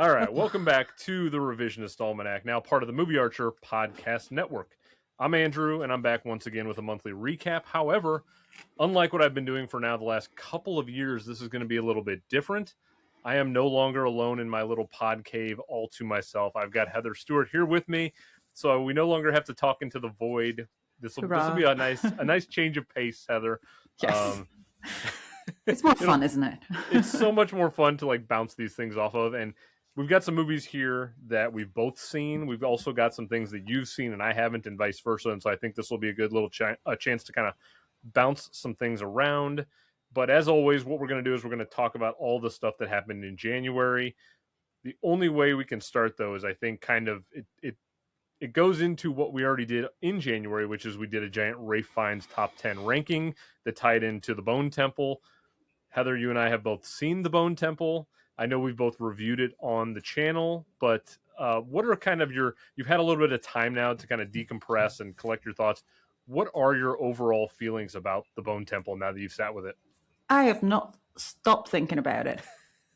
All right, welcome back to the Revisionist Almanac, now part of the Movie Archer podcast network. I'm Andrew, and I'm back once again with a monthly recap. However, unlike what I've been doing for now the last couple of years, this is going to be a little bit different. I am no longer alone in my little pod cave all to myself. I've got Heather Stewart here with me, so we no longer have to talk into the void. This will be a nice change of pace, Heather. Yes. It's more fun, isn't it? It's so much more fun to like bounce these things off of, and we've got some movies here that we've both seen. We've also got some things that you've seen and I haven't, and vice versa. And so I think this will be a good little chance to kind of bounce some things around. But as always, what we're going to do is we're going to talk about all the stuff that happened in January. The only way we can start, though, is I think kind of it goes into what we already did in January, which is we did a giant Ralph Fiennes top 10 ranking that tied into the Bone Temple. Heather, you and I have both seen the Bone Temple. I know we've both reviewed it on the channel, but what are kind of you've had a little bit of time now to kind of decompress and collect your thoughts. What are your overall feelings about the Bone Temple now that you've sat with it? I have not stopped thinking about it.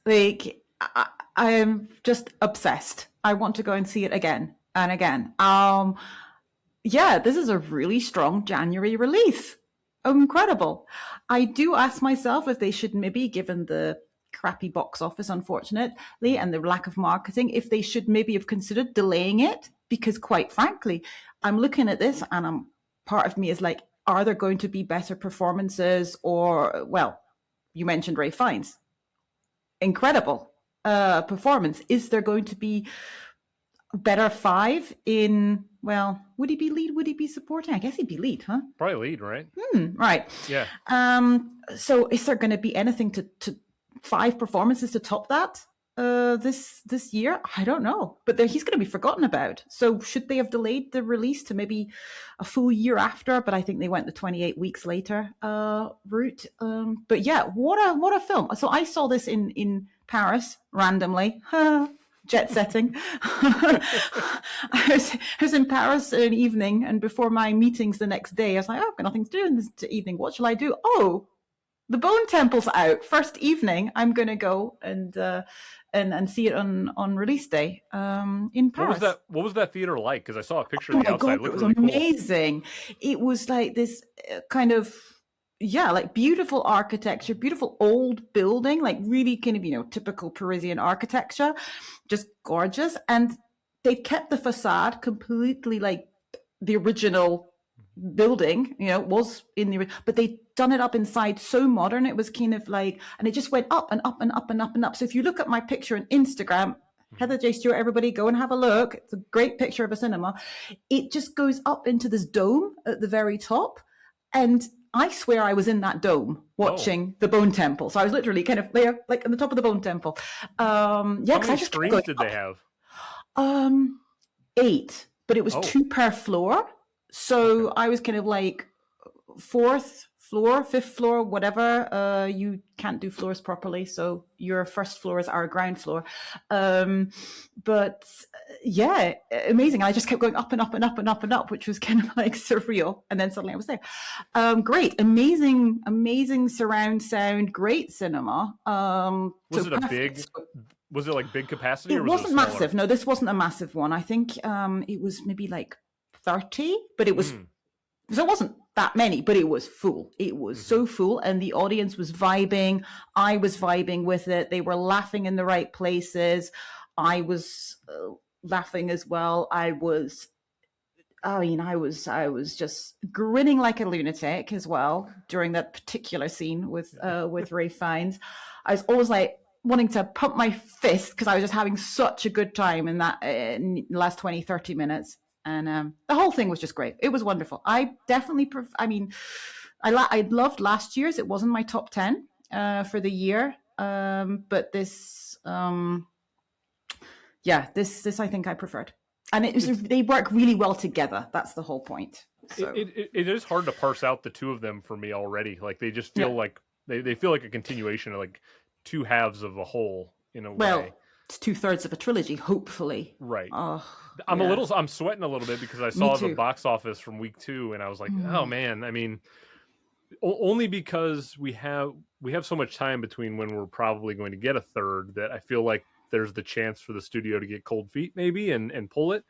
Like, I am just obsessed. I want to go and see it again and again. Yeah, this is a really strong January release. Incredible. I do ask myself if they should maybe, given the crappy box office, unfortunately, and the lack of marketing, if they should maybe have considered delaying it, because quite frankly, I'm looking at this and part of me is like, are there going to be better performances? Or, well, you mentioned Ralph Fiennes. Incredible performance. Is there going to be better five in, well, would he be lead? Would he be supporting? I guess he'd be lead, huh? Probably lead, right? Right. Yeah. So is there going to be anything to five performances to top that this year? I don't know, but he's going to be forgotten about. So should they have delayed the release to maybe a full year after? But I think they went the 28 weeks later route. But yeah, what a film. So I saw this in Paris randomly. Jet setting. I was in Paris an evening, and before my meetings the next day, I was like, oh, I've got nothing to do in this evening. What shall I do? Oh, the Bone Temple's out. First evening, I'm going to go and see it on release day in Paris. What was that theater like? Because I saw a picture of the outside. God, it was really amazing. Cool. It was like this kind of, yeah, like beautiful architecture, beautiful old building, like really kind of, typical Parisian architecture, just gorgeous. And they kept the facade completely like the original building, was in the, but they done it up inside so modern. It was kind of like, and it just went up and up and up and up and up. So if you look at my picture on Instagram, Heather J. Stewart, everybody go and have a look. It's a great picture of a cinema. It just goes up into this dome at the very top. And I swear I was in that dome watching the Bone Temple. So I was literally kind of there, like on the top of the Bone Temple. How many screens did they have? 8, but it was 2 per floor. So I was kind of like 4th floor, 5th floor, whatever. You can't do floors properly, so your first floor is our ground floor. But yeah, amazing. I just kept going up and up and up and up and up, which was kind of like surreal. And then suddenly I was there. Great, amazing surround sound, great cinema. Was it like big capacity? It wasn't massive. No, this wasn't a massive one. I think it was maybe like 30, but it was, so it wasn't that many, but it was full. It was so full, and the audience was vibing. I was vibing with it. They were laughing in the right places. I was laughing as well. I was just grinning like a lunatic as well during that particular scene with Ralph Fiennes. I was always like wanting to pump my fist because I was just having such a good time in that in the last 20, 30 minutes. And the whole thing was just great. It was wonderful. I definitely, I loved last year's. It wasn't my top 10 for the year. But this, this I think I preferred. And they work really well together. That's the whole point. So. It is hard to parse out the two of them for me already. Like they just feel like they feel like a continuation of like two halves of a whole in a way. It's 2/3 of a trilogy, hopefully. Right. I'm sweating a little bit because I saw the box office from week 2 and I was like, oh man, I mean, only because we have so much time between when we're probably going to get a third that I feel like there's the chance for the studio to get cold feet maybe and pull it.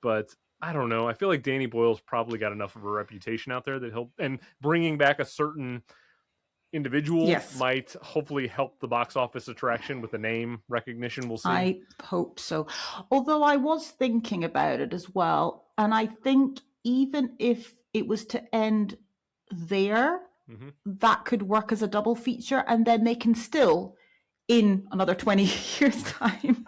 But I don't know. I feel like Danny Boyle's probably got enough of a reputation out there that he'll, and bringing back a certain individual might hopefully help the box office attraction with the name recognition. We'll see. I hope so. Although I was thinking about it as well. And I think even if it was to end there, that could work as a double feature. And then they can still, in another 20 years' time,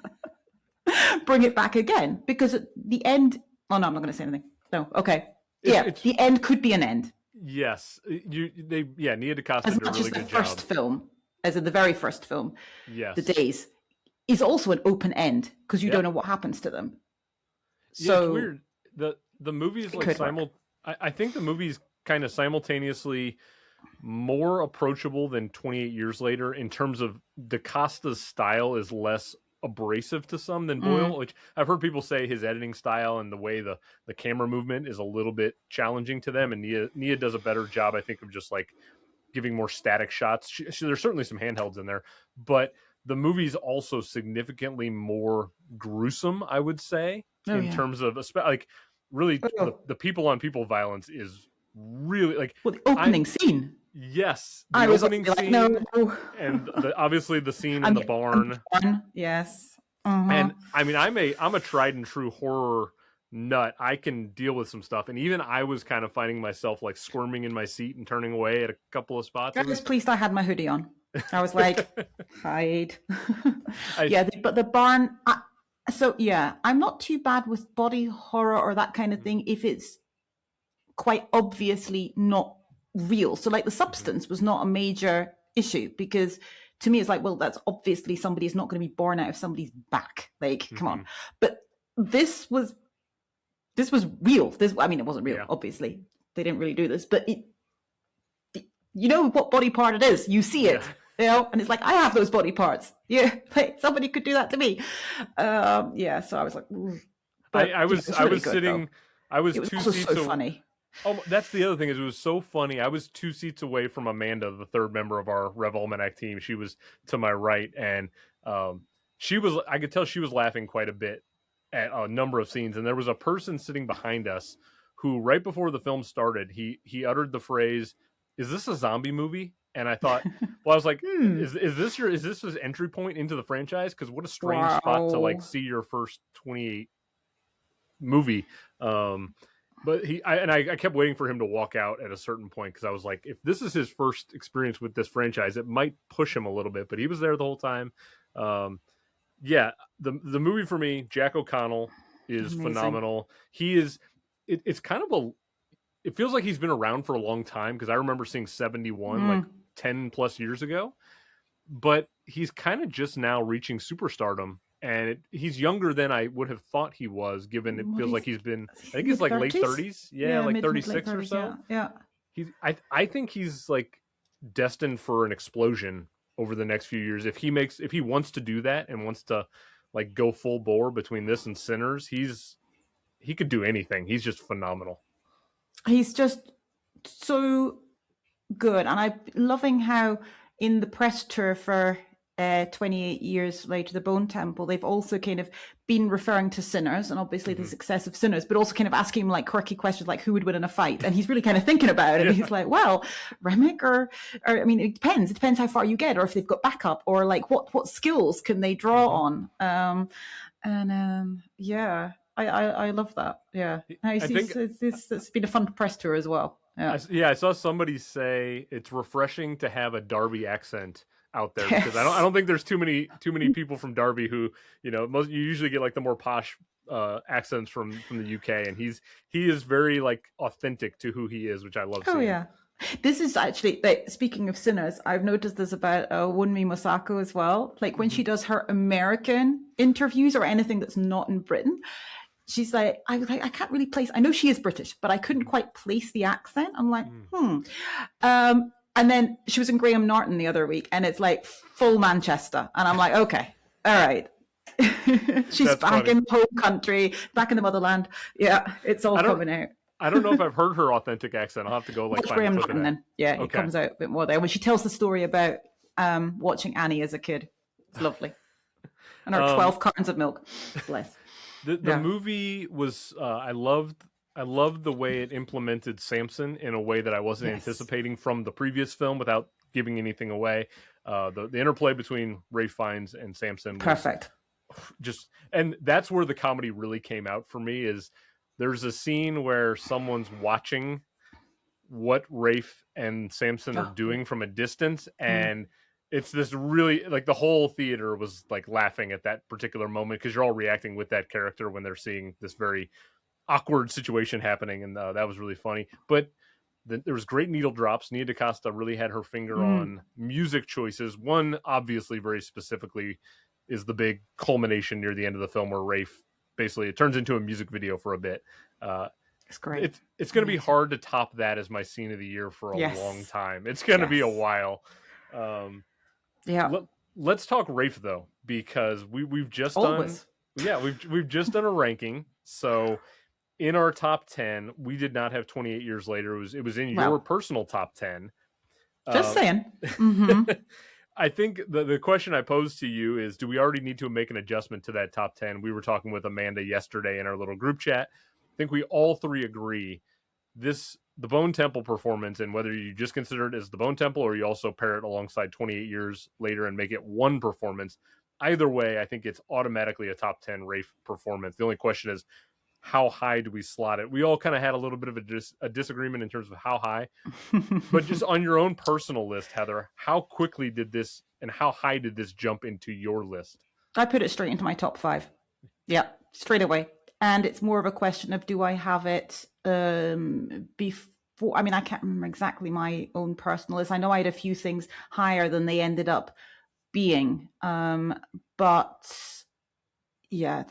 bring it back again. Because at the end... Oh, no, I'm not going to say anything. No, okay. The end could be an end. Yes, Nia DaCosta as did a really good job. As the first film, as in the very first film, yes, The Days, is also an open end because you don't know what happens to them. So it's weird. The movie is like I think the movie's kind of simultaneously more approachable than 28 years later in terms of DaCosta's style is less abrasive to some than Boyle, which I've heard people say his editing style and the way the camera movement is a little bit challenging to them, and Nia does a better job, I think, of just like giving more static shots. There's certainly some handhelds in there, but the movie's also significantly more gruesome, I would say, in terms of like really the people on people violence is really like the opening scene. Yes, the opening scene, no. And obviously the scene in the barn. Yes, and I mean, I'm a tried and true horror nut. I can deal with some stuff, and even I was kind of finding myself like squirming in my seat and turning away at a couple of spots. I was pleased I had my hoodie on. I was like, hide. But the barn. I'm not too bad with body horror or that kind of thing if it's quite obviously not real. So like The Substance was not a major issue because to me it's like, well, that's obviously somebody's not going to be born out of somebody's back. Like, come on. But this was real. I mean, it wasn't real, obviously. They didn't really do this, but you know what body part it is. You see it, you know, and it's like, I have those body parts. Yeah, like somebody could do that to me. So I was like, but I was sitting, I was two seats so funny. Oh, that's the other thing is it was so funny. I was 2 seats away from Amanda, the third member of our RevAlmanac team. She was to my right, and I could tell she was laughing quite a bit at a number of scenes. And there was a person sitting behind us who, right before the film started, he uttered the phrase, "Is this a zombie movie?" And I thought, well, I was like, is this his entry point into the franchise? Because what a strange spot to like see your first 28 movie. But I kept waiting for him to walk out at a certain point because I was like, if this is his first experience with this franchise, it might push him a little bit. But he was there the whole time. The movie for me, Jack O'Connell is phenomenal. He is. It's kind of it feels like he's been around for a long time because I remember seeing 71 like 10 plus years ago. But he's kind of just now reaching superstardom. And he's younger than I would have thought he was, given it feels like he's been. I think he's like late 30s, like 36 or so. Yeah. I think he's like destined for an explosion over the next few years. If he wants to do that and wants to like go full bore between this and Sinners, he could do anything. He's just phenomenal. He's just so good, and I'm loving how in the press tour for 28 years later, The Bone Temple, they've also kind of been referring to Sinners and obviously the success of Sinners, but also kind of asking him like quirky questions like who would win in a fight. And he's really kind of thinking about it. And he's like, well, Remick or I mean, it depends. It depends how far you get or if they've got backup or like what skills can they draw on. I love that. Yeah. It's been a fun press tour as well. Yeah. I saw somebody say it's refreshing to have a Derby accent out there because I don't think there's too many people from Derby who, you know, you usually get like the more posh accents from the UK, and he is very like authentic to who he is, which I love seeing. Yeah. This is actually, like, speaking of Sinners, I've noticed this about Wunmi Mosaku as well. Like when she does her American interviews or anything that's not in Britain, she's like, I can't really place. I know she is British, but I couldn't quite place the accent. I'm like, And then she was in Graham Norton the other week, and it's like full Manchester. And I'm like, okay, all right. She's That's back funny. In home country, back in the motherland. Yeah, it's all coming out. I don't know if I've heard her authentic accent. I'll have to go like find Graham Norton then. Yeah, okay. It comes out a bit more there. When she tells the story about watching Annie as a kid. It's lovely. And our 12 cartons of milk. Bless. The Yeah. movie was I loved the way it implemented Samson in a way that I wasn't Yes. anticipating from the previous film without giving anything away. The interplay between Ralph Fiennes and Samson was Perfect. just, and that's where the comedy really came out for me. Is there's a scene where someone's watching what Rafe and Samson are doing from a distance, and it's this really, like, the whole theater was like laughing at that particular moment because you're all reacting with that character when they're seeing this very awkward situation happening, and that was really funny. But there was great needle drops. Nia DaCosta really had her finger on music choices. One, obviously, very specifically, is the big culmination near the end of the film where Rafe basically, it turns into a music video for a bit. It's great. It's going to be hard to top that as my scene of the year for a long time. It's going to be a while. Let's talk Rafe though, because we've just we've just done a ranking. So in our top 10, we did not have 28 Years Later. It was in your personal top 10. Just saying. I think the question I posed to you is, do we already need to make an adjustment to that top 10? We were talking with Amanda yesterday in our little group chat. I think we all three agree the Bone Temple performance, and whether you just consider it as the Bone Temple or you also pair it alongside 28 Years Later and make it one performance, either way, I think it's automatically a top 10 Rafe performance. The only question is, how high do we slot it? We all kind of had a little bit of a disagreement in terms of how high, but just on your own personal list, Heather, how quickly did this and how high did this jump into your list? I put it straight into my top 5. Yeah, straight away. And it's more of a question of, do I have it before? I mean, I can't remember exactly my own personal list. I know I had a few things higher than they ended up being. But yeah,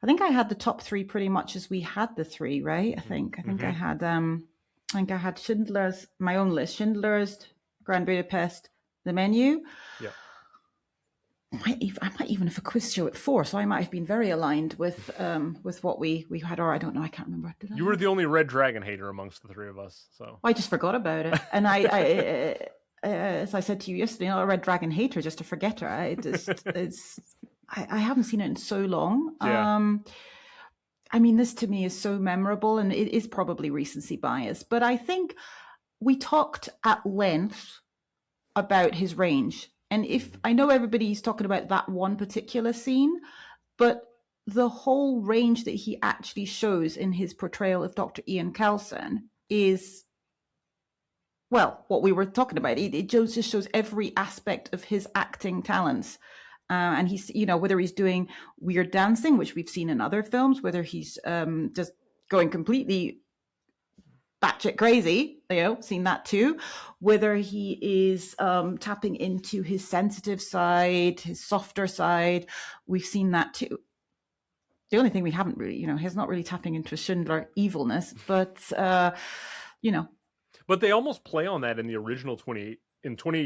I think I had the top 3 pretty much as we had the 3, right? I think I had Schindler's, my own list, Schindler's, Grand Budapest, The Menu. Yeah. I might even have a quiz show at 4, so I might have been very aligned with what we had, or I don't know, I can't remember. You were the only Red Dragon hater amongst the 3 of us, so I just forgot about it. And I as I said to you yesterday, not a Red Dragon hater, just a forgetter. I haven't seen it in so long. Yeah. I mean, this to me is so memorable, and it is probably recency bias, but I think we talked at length about his range. And if I know everybody's talking about that one particular scene, but the whole range that he actually shows in his portrayal of Dr. Ian Kelson is, well, what we were talking about. It just shows every aspect of his acting talents. And he's, whether he's doing weird dancing, which we've seen in other films, whether he's just going completely batshit crazy, seen that too, whether he is tapping into his sensitive side, his softer side, we've seen that too. The only thing we haven't really, he's not really tapping into Schindler evilness, but, But they almost play on that in the original 28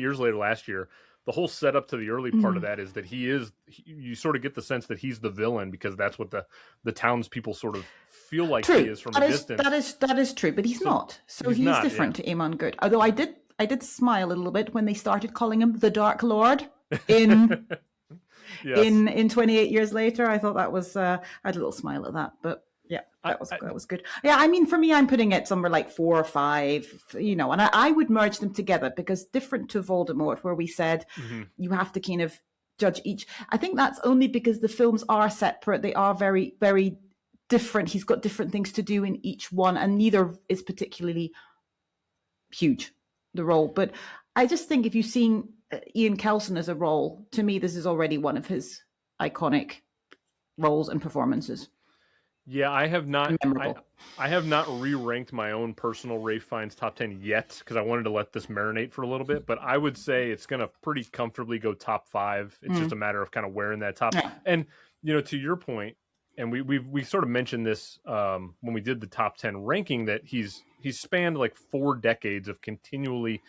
Years Later last year. The whole setup to the early part of that is that you sort of get the sense that he's the villain because that's what the townspeople sort of feel like he is from a distance. That is true, but he's not. So he's different to Eamon Good. Although I did smile a little bit when they started calling him the Dark Lord in in 28 Years Later. I thought that was I had a little smile at that, but yeah, that was good. Yeah, I mean, for me, I'm putting it somewhere like 4 or 5, and I would merge them together because different to Voldemort, where we said you have to kind of judge each. I think that's only because the films are separate. They are very, very different. He's got different things to do in each one, and neither is particularly huge, the role. But I just think if you've seen Ian Kelson as a role, to me, this is already one of his iconic roles and performances. Yeah, I have not. I have not re-ranked my own personal Ralph Fiennes top 10 yet because I wanted to let this marinate for a little bit. But I would say it's going to pretty comfortably go top 5. It's just a matter of kind of where in that top. Yeah. And to your point, and we sort of mentioned this when we did the top 10 ranking, that he's spanned like 4 decades of continually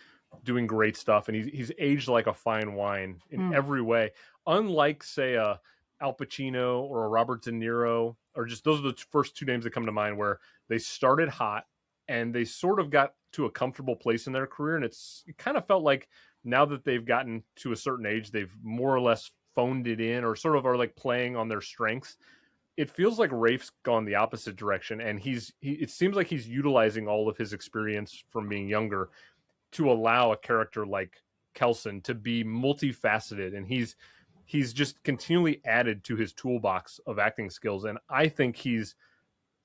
doing great stuff, and he's aged like a fine wine in every way. Unlike, say, Al Pacino or a Robert De Niro, or just those are the first 2 names that come to mind, where they started hot and they sort of got to a comfortable place in their career. And it kind of felt like now that they've gotten to a certain age, they've more or less phoned it in, or sort of are like playing on their strengths. It feels like Rafe's gone the opposite direction, and it seems like he's utilizing all of his experience from being younger to allow a character like Kelson to be multifaceted, and he's just continually added to his toolbox of acting skills. And I think he's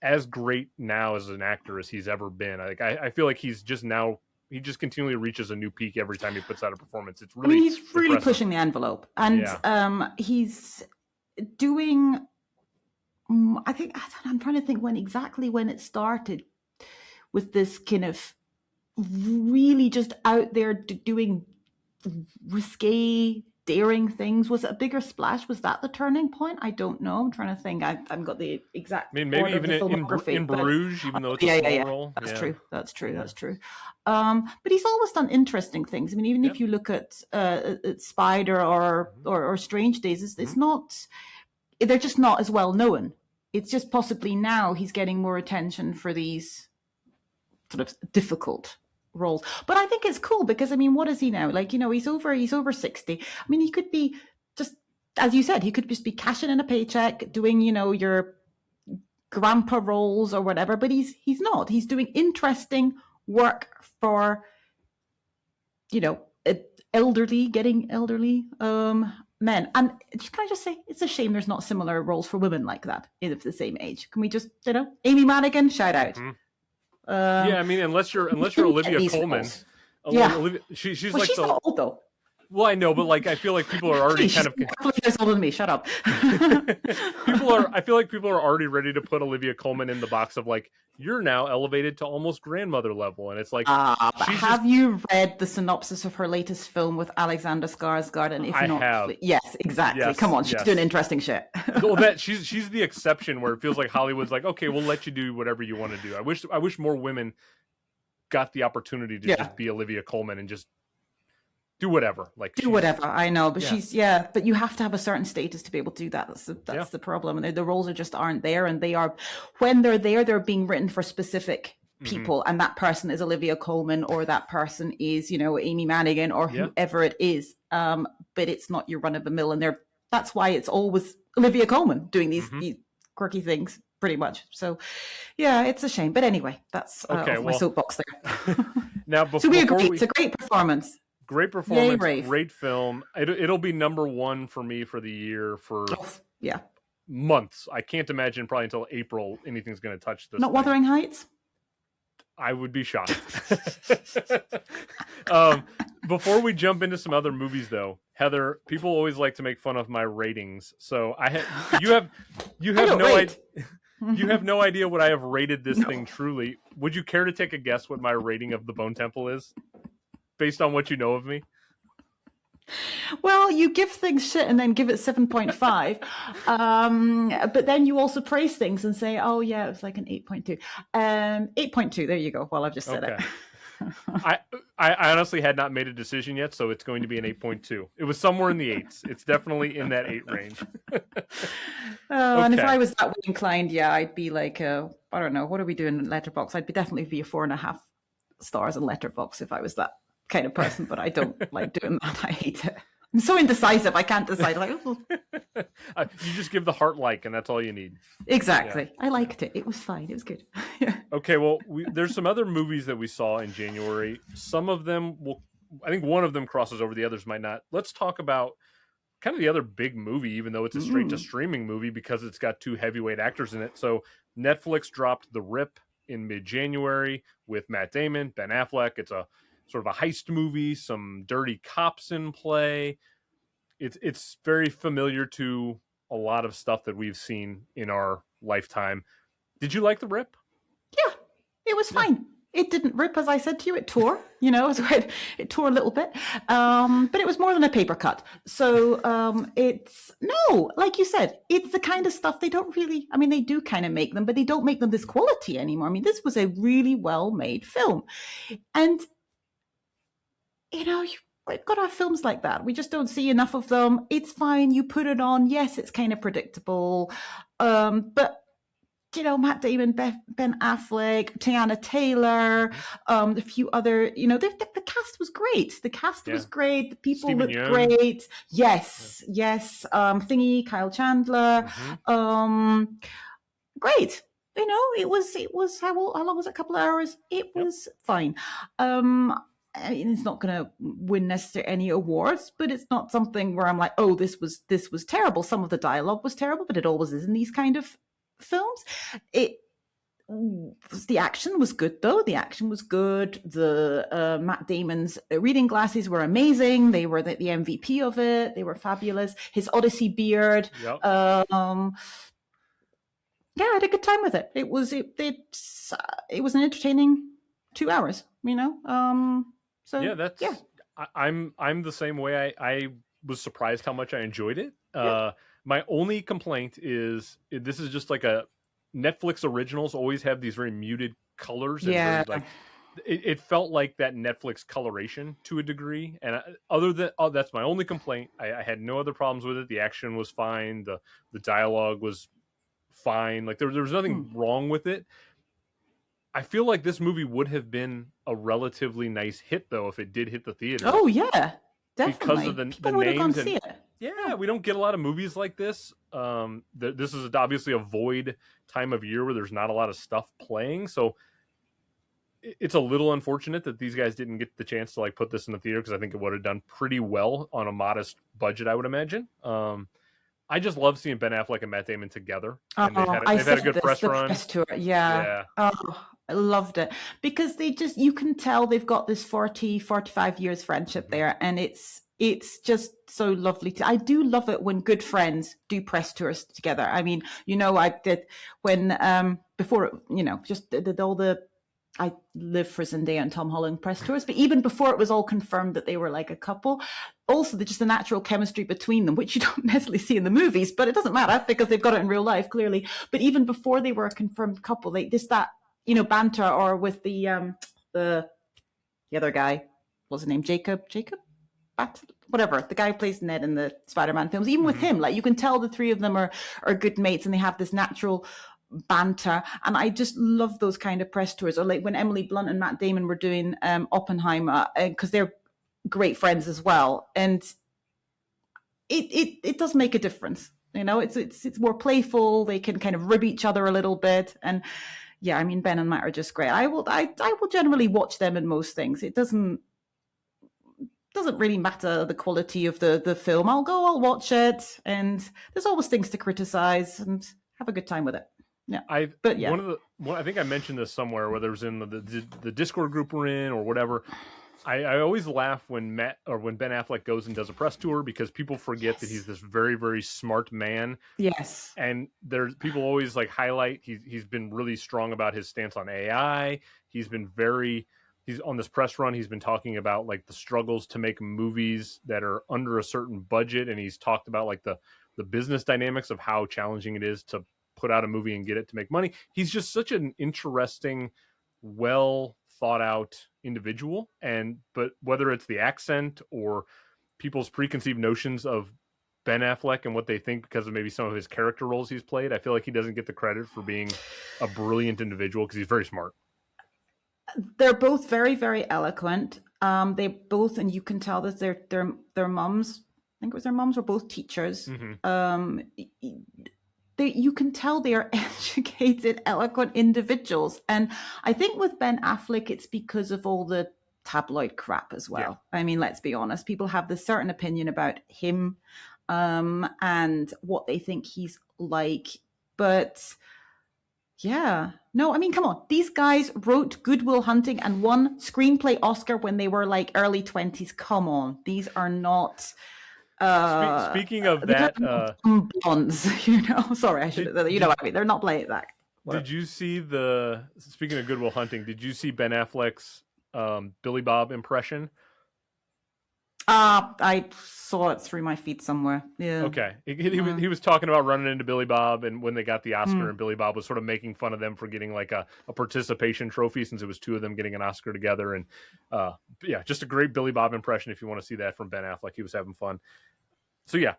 as great now as an actor as he's ever been. I feel like he just continually reaches a new peak every time he puts out a performance. It's really, he's really impressive. pushing the envelope, and he's doing. I think I'm trying to think when it started with this kind of really just out there doing risque, daring things. Was it a bigger splash? Was that the turning point? I don't know. I'm trying to think. I haven't got the exact. I mean, maybe even in Bruges, even though it's a small role. That's true. That's true. But he's always done interesting things. I mean, even if you look at Spider or Strange Days, it's not. They're just not as well known. It's just possibly now he's getting more attention for these sort of difficult roles. But I think it's cool because, I mean, what is he now? Like, he's over 60. I mean, he could be just, as you said, he could just be cashing in a paycheck, doing, your grandpa roles or whatever, but he's not. He's doing interesting work for, getting elderly men. And can I just say, it's a shame there's not similar roles for women like that of the same age. Can we just, Amy Madigan, shout out. Mm-hmm. I mean, unless you're Olivia Colman. She's like she's not old though. Well, I know, but like I feel like people are already kind of a couple of years older than me. Shut up. I feel like people are already ready to put Olivia Colman in the box of like, you're now elevated to almost grandmother level, and it's like. Have you read the synopsis of her latest film with Alexander Skarsgård? And if not, have. Yes, exactly. Yes, Come on, she's doing interesting shit. Well, that she's the exception where it feels like Hollywood's like, okay, we'll let you do whatever you want to do. I wish more women got the opportunity to just be Olivia Colman and just do whatever. Whatever. I know, but but you have to have a certain status to be able to do that. That's the problem. And the roles just aren't there, and when they're there, they're being written for specific people, and that person is Olivia Colman, or that person is, Amy Madigan, or whoever it is. But it's not your run of the mill, and that's why it's always Olivia Colman doing these quirky things, pretty much. So, it's a shame. But anyway, that's my soapbox there. Now, so we agree, it's a great performance. Great performance, great film. It'll be number one for me for the year for months. I can't imagine probably until April anything's going to touch this. Not Wuthering Heights? I would be shocked. Before we jump into some other movies, though, Heather, people always like to make fun of my ratings. So you have no idea. You have no idea what I have rated this thing truly. Would you care to take a guess what my rating of the Bone Temple is? Based on what you know of me? Well, you give things shit and then give it 7.5. But then you also praise things and say, oh, yeah, it was like an 8.2. 8.2, there you go. Well, I've just said it. I honestly had not made a decision yet, so it's going to be an 8.2. It was somewhere in the 8s. It's definitely in that 8 range. And if I was that way inclined, I'd be like, I don't know, what are we doing in Letterboxd? I'd definitely be a 4.5 stars in Letterboxd if I was that kind of person, but I don't like doing that. I hate it. I'm so indecisive. I can't decide. You just give the heart and that's all you need. Exactly. I liked it. It was fine. It was good. Okay. Well, there's some other movies that we saw in January. Some of them I think one of them crosses over. The others might not. Let's talk about kind of the other big movie, even though it's a straight to streaming movie because it's got 2 heavyweight actors in it. So Netflix dropped The Rip in mid-January with Matt Damon, Ben Affleck. It's a sort of a heist movie, some dirty cops in play. It's very familiar to a lot of stuff that we've seen in our lifetime. Did you like The Rip? Yeah, it was fine. It didn't rip, as I said to you. It tore, so it tore a little bit. But it was more than a paper cut. So like you said, it's the kind of stuff they don't really, they do kind of make them, but they don't make them this quality anymore. This was a really well-made film. And we've got to have films like that. We just don't see enough of them. It's fine. You put it on. Yes, it's kind of predictable. But Matt Damon, Ben Affleck, Tiana Taylor, a few other, the cast was great. The cast was great. The people Steven looked Yeun. great. Yes. Thingy, Kyle Chandler. Great. It was how long was it? A couple of hours. It was fine. It's not going to win necessarily any awards, but it's not something where I'm like, oh, this was terrible. Some of the dialogue was terrible, but it always is in these kind of films. The action was good, though. The action was good. The Matt Damon's reading glasses were amazing. They were the MVP of it. They were fabulous. His Odyssey beard. Yep. I had a good time with it. It was an entertaining 2 hours. So yeah, I'm the same way. I was surprised how much I enjoyed it. My only complaint is this is just like a Netflix originals always have these very muted colors. And very, it felt like that Netflix coloration to a degree. And that's my only complaint. I had no other problems with it. The action was fine. The dialogue was fine. Like there was nothing wrong with it. I feel like this movie would have been a relatively nice hit, though, if it did hit the theater. Oh yeah, definitely. Because of the names and we don't get a lot of movies like this. This is obviously a void time of year where there's not a lot of stuff playing, so it's a little unfortunate that these guys didn't get the chance to put this in the theater, because I think it would have done pretty well on a modest budget, I would imagine. I just love seeing Ben Affleck and Matt Damon together. And they've had a good press run. Press tour. Yeah. Oh, I loved it, because you can tell they've got this 45 years friendship there, and it's just so lovely. I do love it when good friends do press tours together. I mean, I did when before, just did all the. I live for Zendaya and Tom Holland press tours, but even before it was all confirmed that they were like a couple, also just the natural chemistry between them, which you don't necessarily see in the movies, but it doesn't matter because they've got it in real life, clearly. But even before they were a confirmed couple, that banter, or with the other guy, what's his name? Jacob, whatever, the guy who plays Ned in the Spider-Man films. Even with him, you can tell the three of them are good mates, and they have this natural banter, and I just love those kind of press tours. Or like when Emily Blunt and Matt Damon were doing Oppenheimer, because they're great friends as well, and it does make a difference. It's more playful. They can kind of rib each other a little bit, and yeah, I mean, Ben and Matt are just great. I will generally watch them in most things. It doesn't really matter the quality of the film. I'll watch it, and there's always things to criticize, and have a good time with it. Yeah, I think I mentioned this somewhere, whether it was in the Discord group we're in or whatever. I always laugh when Ben Affleck goes and does a press tour, because people forget that he's this very, very smart man. Yes, and there's people always highlight he's been really strong about his stance on AI. He's on this press run. He's been talking about the struggles to make movies that are under a certain budget, and he's talked about the business dynamics of how challenging it is to put out a movie and get it to make money. He's just such an interesting, well thought out individual. But whether it's the accent or people's preconceived notions of Ben Affleck and what they think because of maybe some of his character roles he's played, I feel like he doesn't get the credit for being a brilliant individual, because he's very smart. They're both very, very eloquent. They both, and you can tell that their moms, I think it was their moms, were both teachers. You can tell they are educated, eloquent individuals. And I think with Ben Affleck, it's because of all the tabloid crap as well. Yeah. I mean, let's be honest. People have this certain opinion about him and what they think he's like. But yeah, no, I mean, come on. These guys wrote Good Will Hunting and won screenplay Oscar when they were early 20s. Come on. These are not... Speaking of that, blondes, sorry, I should. What I mean. They're not playing that. Did you see speaking of Good Will Hunting? Did you see Ben Affleck's Billy Bob impression? I saw it through my feed somewhere. Yeah. Okay. He was talking about running into Billy Bob, and when they got the Oscar, and Billy Bob was sort of making fun of them for getting a participation trophy, since it was two of them getting an Oscar together. And just a great Billy Bob impression if you want to see that from Ben Affleck. He was having fun. So yeah,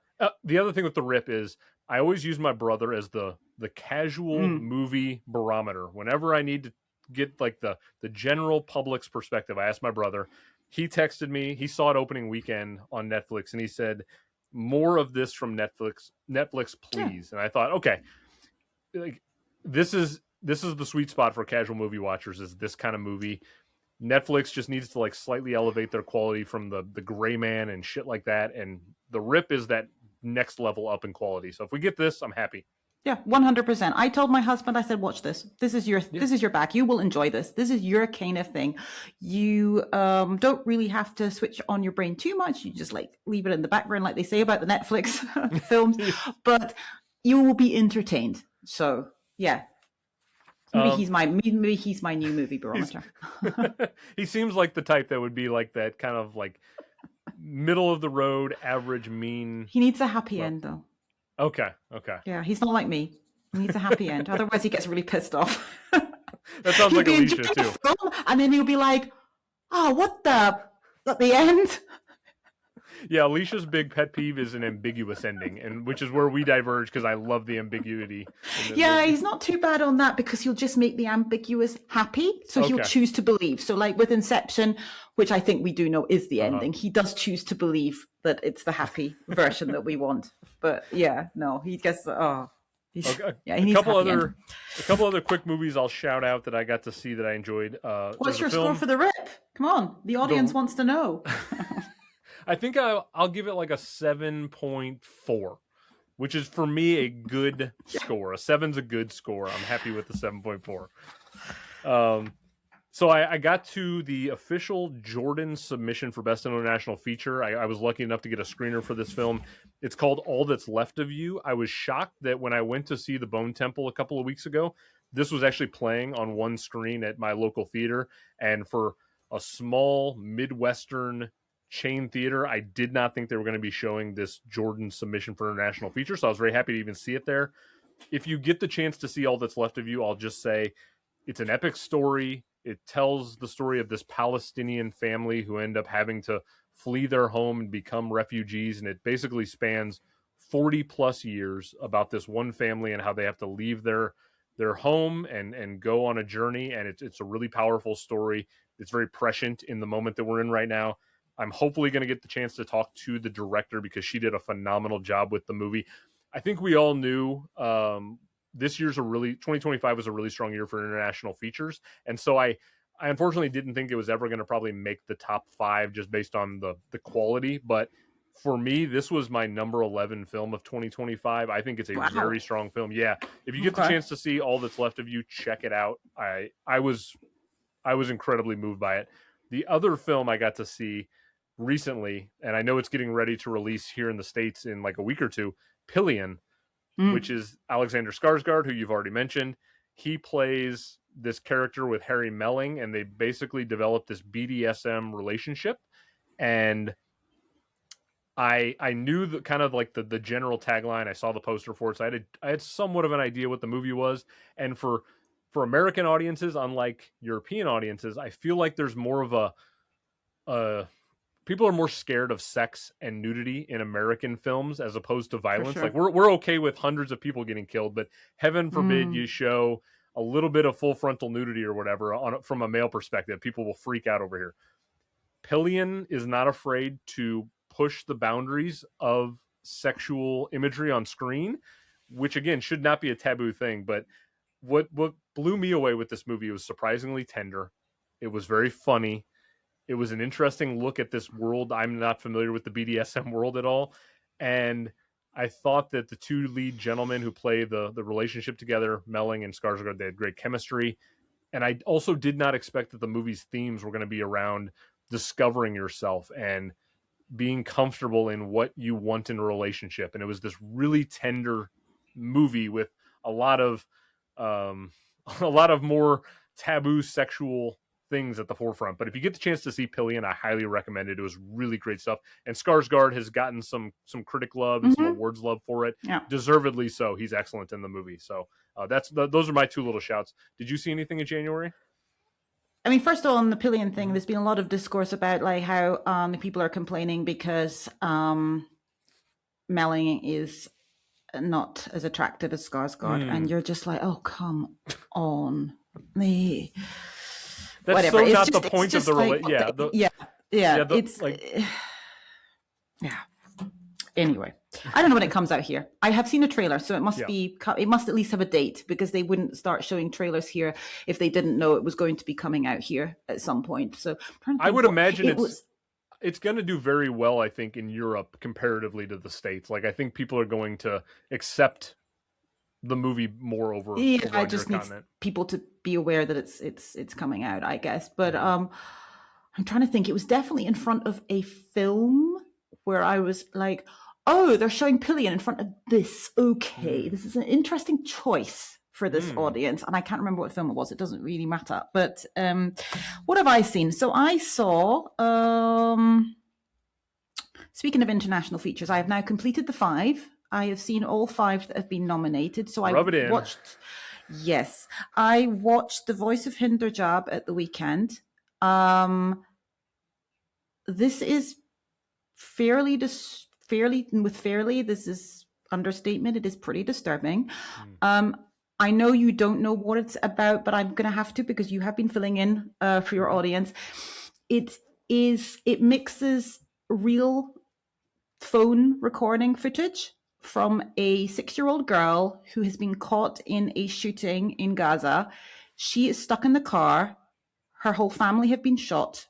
the other thing with the rip is I always use my brother as the casual movie barometer. Whenever I need to get like the general public's perspective, I ask my brother. He texted me. He saw it opening weekend on Netflix, and he said, "More of this from Netflix, please." And I thought, okay, like this is the sweet spot for casual movie watchers. Is this kind of movie? Netflix just needs to like slightly elevate their quality from the Gray Man and shit like that, and The Rip is that next level up in quality. So if we get this, I'm happy. Yeah, 100%. I told my husband, I said, watch this. This is your back. You will enjoy this. This is your kind of thing. You don't really have to switch on your brain too much. You just like leave it in the background, like they say about the Netflix films, but you will be entertained. So yeah. Maybe he's my new movie barometer. He seems like the type that would be like that kind of like middle of the road, average, mean. He needs a happy end though. Okay. Yeah, he's not like me. He needs a happy end. Otherwise, he gets really pissed off. That sounds like Alicia too. Film, and then he'll be like, "Oh, what the? At the end?" Yeah, Alicia's big pet peeve is an ambiguous ending, and which is where we diverge because I love the ambiguity. Yeah, he's not too bad on that because he'll just make the ambiguous happy, so he'll choose to believe. So, like with Inception, which I think we do know is the ending, he does choose to believe that it's the happy version that we want. But yeah, no, he gets he needs a couple other quick movies I'll shout out that I got to see that I enjoyed. What's your score for The Rip? Come on, the audience wants to know. I think I'll give it like a 7.4, which is for me a good score. A 7's a good score. I'm happy with the 7.4. So I got to the official Jordan submission for Best International Feature. I was lucky enough to get a screener for this film. It's called All That's Left of You. I was shocked that when I went to see The Bone Temple a couple of weeks ago, this was actually playing on one screen at my local theater. And for a small Midwestern chain theater, I did not think they were going to be showing this Jordan submission for international feature, so I was very happy to even see it there. If you get the chance to see All That's Left of You, I'll just say it's an epic story. It tells the story of this Palestinian family who end up having to flee their home and become refugees, and it basically spans 40 plus years about this one family and how they have to leave their home and go on a journey, and it's a really powerful story. It's very prescient in the moment that we're in right now. I'm hopefully going to get the chance to talk to the director because she did a phenomenal job with the movie. I think we all knew this year's 2025 was a really strong year for international features. And so I unfortunately didn't think it was ever going to probably make the top 5 just based on the quality. But for me, this was my number 11 film of 2025. I think it's a very strong film. Yeah. If you get the chance to see All That's Left of You, check it out. I was incredibly moved by it. The other film I got to see recently, and I know it's getting ready to release here in the States in like a week or two, Pillion, which is Alexander Skarsgård, who you've already mentioned. He plays this character with Harry Melling, and they basically develop this BDSM relationship. And I knew the kind of like the general tagline. I saw the poster for it, so I had somewhat of an idea what the movie was. And for American audiences, unlike European audiences, I feel like there's more of a people are more scared of sex and nudity in American films as opposed to violence. Sure. Like we're okay with hundreds of people getting killed, but heaven forbid you show a little bit of full frontal nudity or whatever from a male perspective. People will freak out over here. Pillion is not afraid to push the boundaries of sexual imagery on screen, which again should not be a taboo thing. But what blew me away with this movie was surprisingly tender. It was very funny. It was an interesting look at this world. I'm not familiar with the BDSM world at all. And I thought that the two lead gentlemen who play the relationship together, Melling and Skarsgård, they had great chemistry. And I also did not expect that the movie's themes were going to be around discovering yourself and being comfortable in what you want in a relationship. And it was this really tender movie with a lot of more taboo sexual things at the forefront. But if you get the chance to see Pillion, I highly recommend it. It was really great stuff. And Skarsgård has gotten some critic love and some awards love for it. Yeah. Deservedly so. He's excellent in the movie. So those are my two little shouts. Did you see anything in January? I mean, first of all, on the Pillion thing, there's been a lot of discourse about like how people are complaining because Melling is not as attractive as Skarsgård, and you're just like, oh, come on. That's Whatever. so It's not just, the point of the it's Anyway, I don't know when it comes out here. I have seen a trailer, so it must it must at least have a date, because they wouldn't start showing trailers here if they didn't know it was going to be coming out here at some point. So I would imagine it's going to do very well, I think, in Europe comparatively to the States. Like, I think people are going to accept the movie more over I just need people to be aware that it's coming out, I guess. But I'm trying to think. It was definitely in front of a film where I was like, oh, they're showing Pillion in front of this. Okay, this is an interesting choice for this audience. And I can't remember what film it was. It doesn't really matter. But what have I seen? So I saw, speaking of international features, I have now completed the 5. I have seen all 5 that have been nominated. So I watched The Voice of Hinderjab at the weekend. This is fairly, this is understatement. It is pretty disturbing. I know you don't know what it's about, but I'm going to have to, because you have been filling in for your audience. It mixes real phone recording footage from a 6-year-old girl who has been caught in a shooting in Gaza. She is stuck in the car. Her whole family have been shot.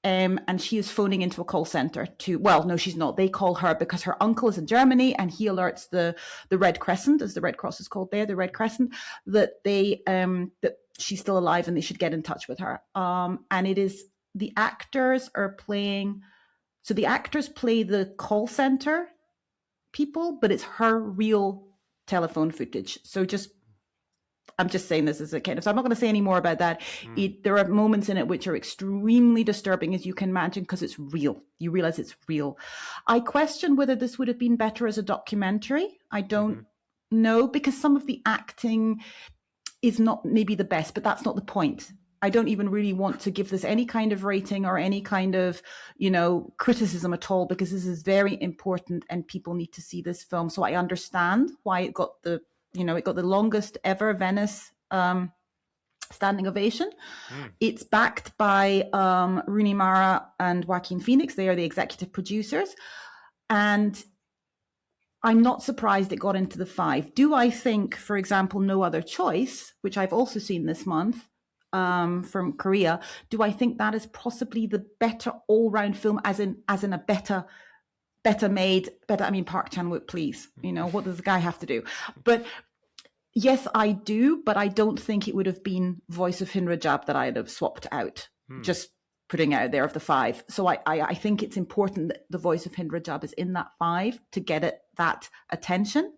And she is phoning into a call center no, she's not. They call her because her uncle is in Germany, and he alerts the Red Crescent, as the Red Cross is called there, the Red Crescent, that that she's still alive and they should get in touch with her. And it is, the actors are playing, so the actors play the call center people, but it's her real telephone footage. So I'm just saying this as a kind of, so I'm not going to say any more about that. There are moments in it which are extremely disturbing, as you can imagine, because it's real. You realize it's real. I question whether this would have been better as a documentary. I don't know, because some of the acting is not maybe the best, but that's not the point. I don't even really want to give this any kind of rating or any kind of, criticism at all, because this is very important and people need to see this film. So I understand why it got the longest ever Venice standing ovation. It's backed by Rooney Mara and Joaquin Phoenix. They are the executive producers. And I'm not surprised it got into the 5. Do I think, for example, No Other Choice, which I've also seen this month from Korea, do I think that is possibly the better all-round film, as in a better made, I mean, Park Chan-wook, please. What does the guy have to do? But yes, I do, but I don't think it would have been Voice of Hinderjab that I'd have swapped out, just putting out there of the 5. So I think it's important that The Voice of Hinderjab is in that 5 to get that attention.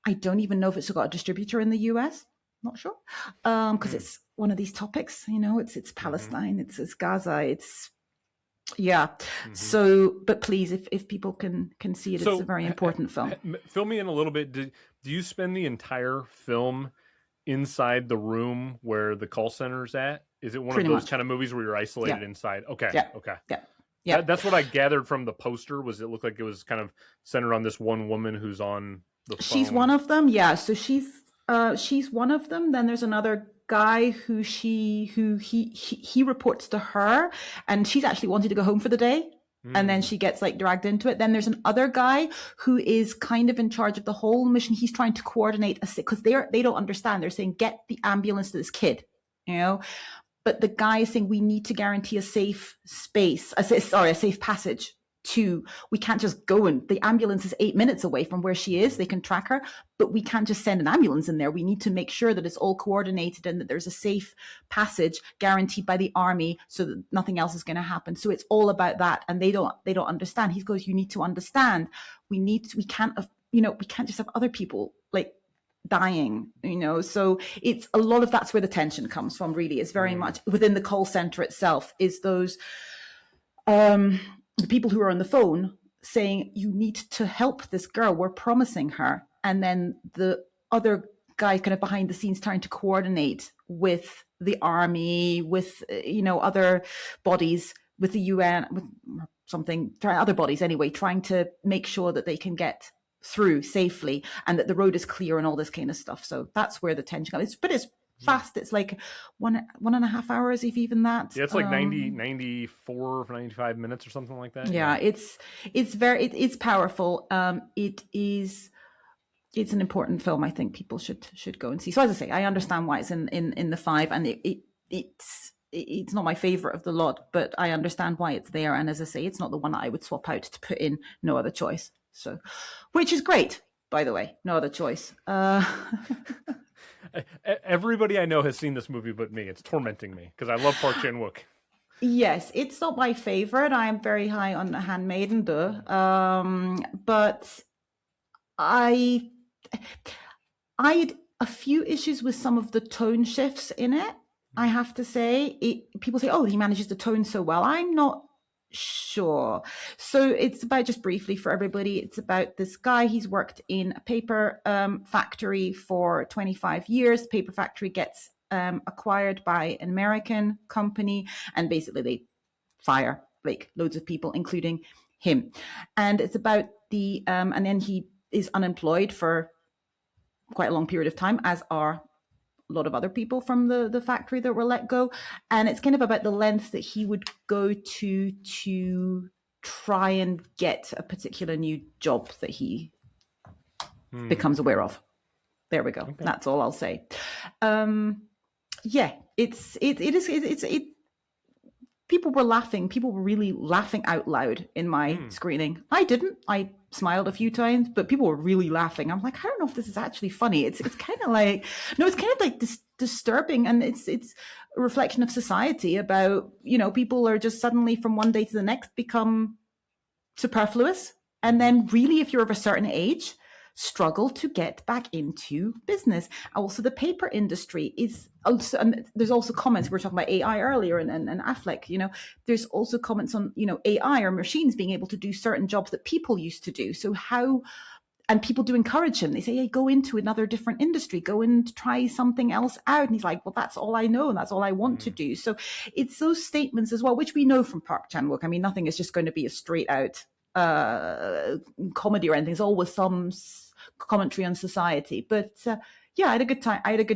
I don't even know if it's got a distributor in the US. Not sure. Because it's one of these topics, it's Palestine, it's Gaza, So, but please, if people can see it, it's a very important film. Fill me in a little bit. Do you spend the entire film inside the room where the call center's at? Is it one of those kind of movies where you're isolated inside? Okay. Yeah. Okay. Yeah. That's what I gathered from the poster. Was it looked like it was kind of centered on this one woman who's on the phone? She's one of them. Yeah. So she's one of them. Then there's another guy who he reports to her, and she's actually wanted to go home for the day, and then she gets dragged into it. Then there's another guy who is kind of in charge of the whole mission. He's trying to coordinate because they don't understand. They're saying, get the ambulance to this kid, but the guy is saying, we need to guarantee a safe space, a safe passage. We can't just go, and the ambulance is 8 minutes away from where she is. They can track her, but we can't just send an ambulance in there. We need to make sure that it's all coordinated and that there's a safe passage guaranteed by the army so that nothing else is going to happen. So it's all about that. And they don't understand. He goes, you need to understand. We can't just have other people dying, so it's a lot of, that's where the tension comes from, really. It's very much within the call center itself, is those, the people who are on the phone saying, you need to help this girl, we're promising her. And then the other guy kind of behind the scenes trying to coordinate with the army, with, other bodies, with the UN, with something, other bodies anyway, trying to make sure that they can get through safely, and that the road is clear and all this kind of stuff. So that's where the tension comes. But it's fast. It's like 1.5 hours, if even that. Yeah, it's like 94, 95 minutes or something like that. Yeah, it's powerful. It's an important film. I think people should go and see. So as I say, I understand why it's in the 5, and it's not my favorite of the lot, but I understand why it's there. And as I say, it's not the one that I would swap out to put in No Other Choice. So, which is great, by the way. No Other Choice. Everybody I know has seen this movie but me. It's tormenting me because I love Park Chan-wook. Yes, it's not my favorite. I am very high on The Handmaiden, but I had a few issues with some of the tone shifts in it. I have to say, people say, "Oh, he manages the tone so well." I'm not sure. So it's about, just briefly for everybody, it's about this guy. He's worked in a paper factory for 25 years. The paper factory gets acquired by an American company, and basically they fire like loads of people, including him. And it's about and then he is unemployed for quite a long period of time, as are a lot of other people from the factory that were let go. And it's kind of about the lengths that he would go to try and get a particular new job that he becomes aware of. There we go. Okay. That's all I'll say. Yeah, it people were laughing. People were really laughing out loud in my screening. I didn't. I smiled a few times, but people were really laughing. I'm like, I don't know if this is actually funny. It's kind of like, no, it's kind of like disturbing, and it's a reflection of society about, people are just suddenly from one day to the next become superfluous, and then really, if you're of a certain age, struggle to get back into business. Also, the paper industry is also, and there's also comments, we were talking about AI earlier and Affleck, there's also comments on, AI or machines being able to do certain jobs that people used to do. So and people do encourage him. They say, hey, go into another different industry, go and try something else out. And he's like, well, that's all I know, and that's all I want to do. So it's those statements as well, which we know from Park Chan-wook. I mean, nothing is just going to be a straight out comedy or anything. There's always some commentary on society, but yeah, I had a good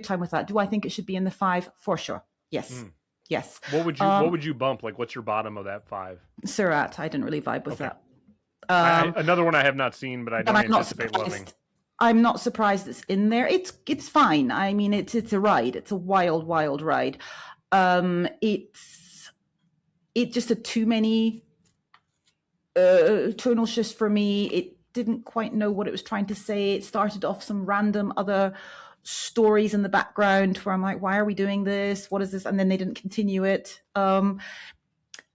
time with that. Do I think it should be in the 5? For sure. Yes. Yes. What would you bump? Like, what's your bottom of that 5? Surat. I didn't really vibe with that. Another one I have not seen, but I don't anticipate loving. I'm not surprised it's in there. It's fine. I mean, it's a ride. It's a wild ride. It just had too many tonal shifts for me. It didn't quite know what it was trying to say. It started off some random other stories in the background where I'm like, why are we doing this? What is this? And then they didn't continue it. I'm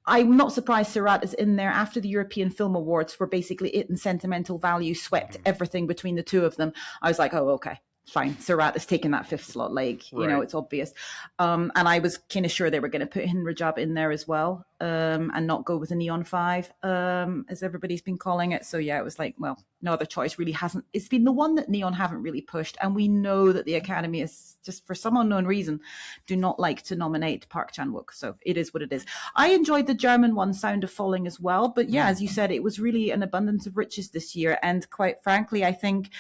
not surprised Surat is in there after the European Film Awards, where basically it and Sentimental Value swept everything between the two of them. I was like, oh, okay, fine. Surat is taking that 5th slot. Like, right. It's obvious. And I was kind of sure they were going to put Hin Rajab in there as well, and not go with a Neon 5, as everybody's been calling it. So yeah, it was like, well, no other choice really hasn't. It's been the one that Neon haven't really pushed. And we know that the Academy is just, for some unknown reason, do not like to nominate Park Chan-wook. So it is what it is. I enjoyed the German one, Sound of Falling, as well. But yeah, as you said, it was really an abundance of riches this year. And quite frankly, I think,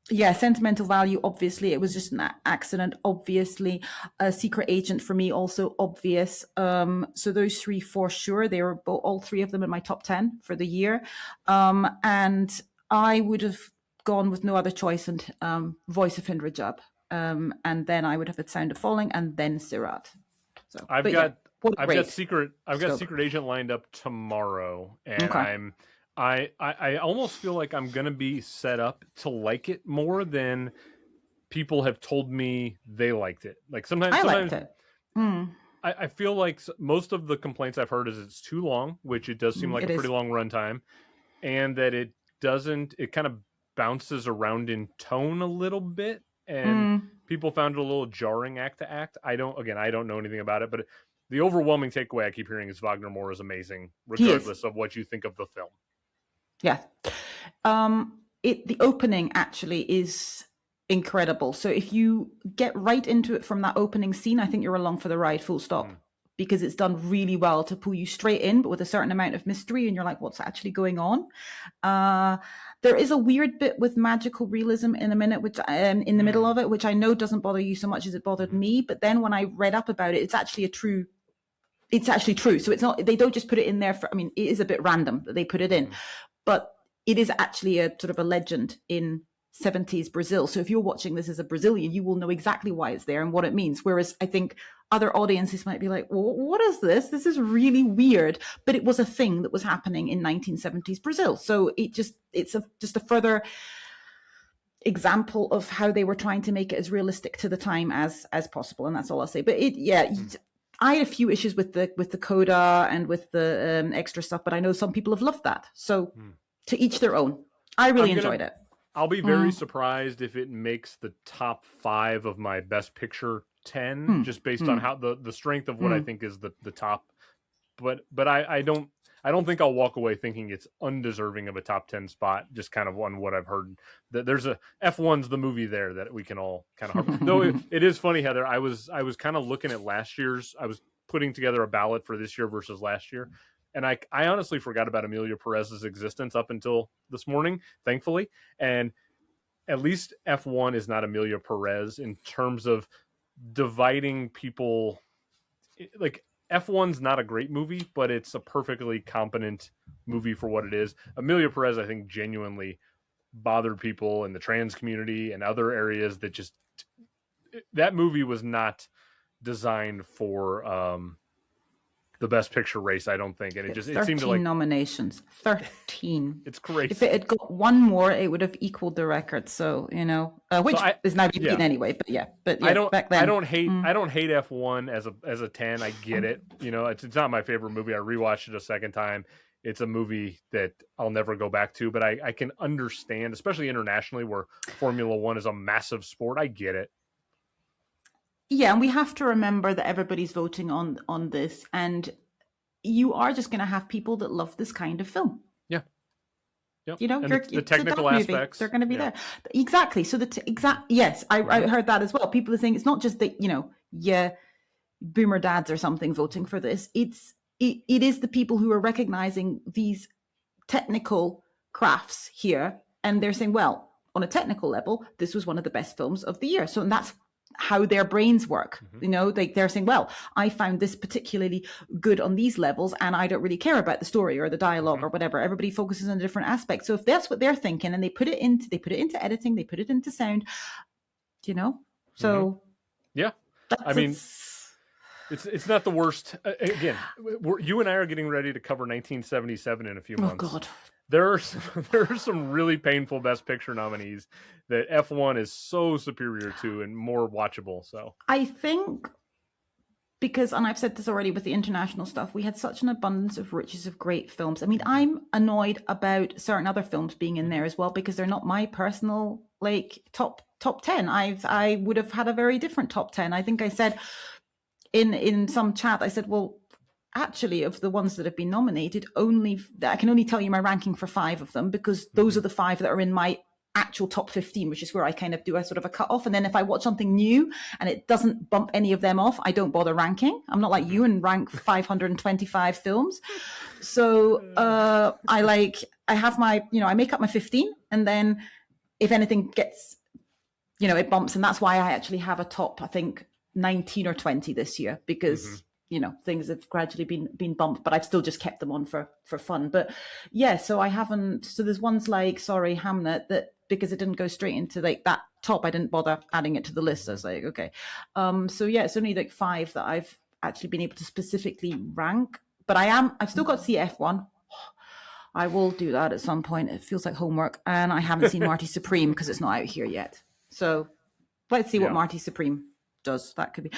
Sentimental Value, obviously, it was just an accident. Obviously, a Secret Agent for me, also obvious. So those 3 for sure. They were all 3 of them in my top 10 for the year. And I would have gone with No Other Choice and Voice of Hin Rajab. And then I would have had Sound of Falling and then Surat. So I've got Secret Agent lined up tomorrow, and okay. I almost feel like I'm going to be set up to like it more than people have told me they liked it. Like sometimes liked it. I feel like most of the complaints I've heard is it's too long, which it does seem like a pretty long runtime, and that it kind of bounces around in tone a little bit, and people found it a little jarring act to act. I don't know anything about it, but the overwhelming takeaway I keep hearing is Wagner Moore is amazing, regardless of what you think of the film. Yeah. The opening actually is incredible. So if you get right into it from that opening scene, I think you're along for the ride, full stop. because it's done really well to pull you straight in, but with a certain amount of mystery, and you're like, what's actually going on? There is a weird bit with magical realism in a minute, which in the middle of it, which I know doesn't bother you so much as it bothered me. But then when I read up about it, it's actually true. So it's not, they don't just put it in there for, I mean, it is a bit random that they put it in, but it is actually a sort of a legend in 70s Brazil. So if you're watching this as a Brazilian, you will know exactly why it's there and what it means. Whereas I think other audiences might be like, well, what is this? This is really weird. But it was a thing that was happening in 1970s Brazil. So it's just a further example of how they were trying to make it as realistic to the time as possible. And that's all I'll say. But I had a few issues with the coda and with the extra stuff, but I know some people have loved that. So to each their own. I really enjoyed it. I'll be very surprised if it makes the top 5 of my Best Picture 10, just based on how the strength of what I think is the top. But I don't think I'll walk away thinking it's undeserving of a top 10 spot, just kind of on what I've heard. That there's a F1's the movie there that we can all kind of though it is funny, Heather. I was kind of looking at last year's. I was putting together a ballot for this year versus last year. And I honestly forgot about Emilio Perez's existence up until this morning, thankfully. And at least F1 is not Emilio Perez in terms of dividing people. Like, F1's not a great movie, but it's a perfectly competent movie for what it is. Emilio Perez, I think, genuinely bothered people in the trans community and other areas that just... That movie was not designed for... the Best Picture race, I don't think, and it seemed to like nominations. 13. It's crazy. If it had got one more, it would have equaled the record. So which is now beaten anyway. But yeah, back then, I don't hate F1 as a 10. I get it. It's not my favorite movie. I rewatched it a second time. It's a movie that I'll never go back to, but I can understand, especially internationally, where Formula One is a massive sport. I get it. Yeah, and we have to remember that everybody's voting on this, and you are just going to have people that love this kind of film. Yeah. Yep. The technical aspects, they're going to be there. Exactly. So yes, I heard that as well. People are saying it's not just that, boomer dads or something voting for this. It is the people who are recognizing these technical crafts here, and they're saying, well, on a technical level, this was one of the best films of the year. So, and that's how their brains work. They're saying, well, I found this particularly good on these levels, and I don't really care about the story or the dialogue or whatever. Everybody focuses on a different aspect. So if that's what they're thinking, and they put it into editing, they put it into sound, so yeah, I mean, it's not the worst. Again, you and I are getting ready to cover 1977 in a few months. Oh God. There are some really painful Best Picture nominees that F1 is so superior to and more watchable. So I think because, and I've said this already with the international stuff, we had such an abundance of riches of great films. I mean, I'm annoyed about certain other films being in there as well, because they're not my personal top 10. I would have had a very different top 10. I think I said in some chat, I said, well, actually, of the ones that have been nominated, I can only tell you my ranking for 5 of them, because those are the 5 that are in my actual top 15, which is where I kind of do a sort of a cut off. And then if I watch something new and it doesn't bump any of them off, I don't bother ranking. I'm not like you and rank 525 films. So I have my, I make up my 15, and then if anything gets, it bumps. And that's why I actually have a top, I think, 19 or 20 this year, because things have gradually been bumped, but I've still just kept them on for fun. But yeah, so I haven't. So there's ones like Hamnet, that because it didn't go straight into that top, I didn't bother adding it to the list. I was like, okay. So yeah, it's only 5 that I've actually been able to specifically rank. But I've still got to see F1. I will do that at some point. It feels like homework, and I haven't seen Marty Supreme because it's not out here yet. So let's see what Marty Supreme does. That could be.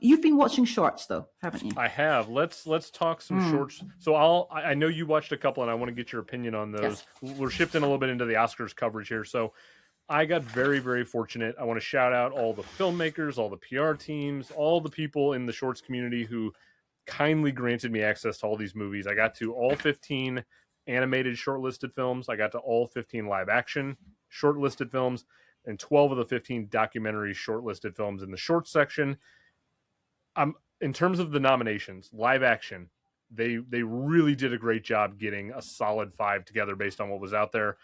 You've been watching shorts though, haven't you? I have. Let's talk some shorts. So I know you watched a couple, and I want to get your opinion on those. Yes. We're shifting a little bit into the Oscars coverage here. So I got very, very fortunate. I want to shout out all the filmmakers, all the PR teams, all the people in the shorts community who kindly granted me access to all these movies. I got to all 15 animated shortlisted films. I got to all 15 live action shortlisted films, and 12 of the 15 documentary shortlisted films in the short section. in terms of the nominations, live action, they really did a great job getting a solid 5 together based on what was out there.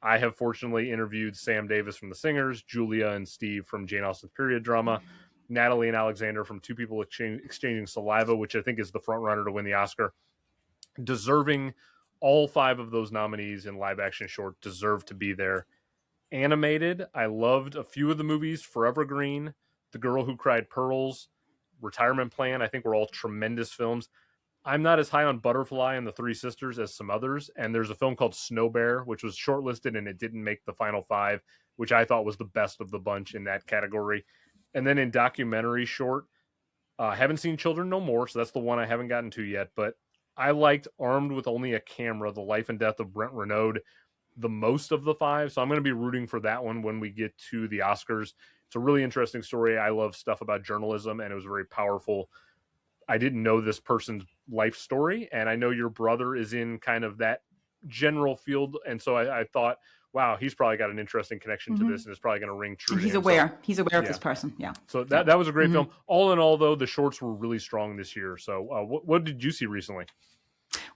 I have fortunately interviewed Sam Davis from The Singers, Julia and Steve from Jane Austen's period drama, Natalie and Alexander from Two People Exchanging Saliva, which I think is the front runner to win the Oscar. Deserving, all 5 of those nominees in live action short deserve to be there. Animated, I loved a few of the movies. Forever Green, The Girl Who Cried Pearls, Retirement Plan, I think were all tremendous films. I'm not as high on Butterfly and The Three Sisters as some others, and there's a film called Snow Bear, which was shortlisted and it didn't make the final 5, which I thought was the best of the bunch in that category. And then in documentary short, haven't seen Children No More, so that's the one I haven't gotten to yet, but I liked Armed with Only a Camera, The Life and Death of Brent Renaud, the most of the 5, so I'm going to be rooting for that one when we get to the Oscars. It's a really interesting story. I love stuff about journalism, and it was very powerful. I didn't know this person's life story, and I know your brother is in kind of that general field, and so I thought, wow, he's probably got an interesting connection to this, and it's probably going to ring true. He's aware. He's aware of this person. Yeah. So that was a great film. All in all, though, the shorts were really strong this year. So what did you see recently?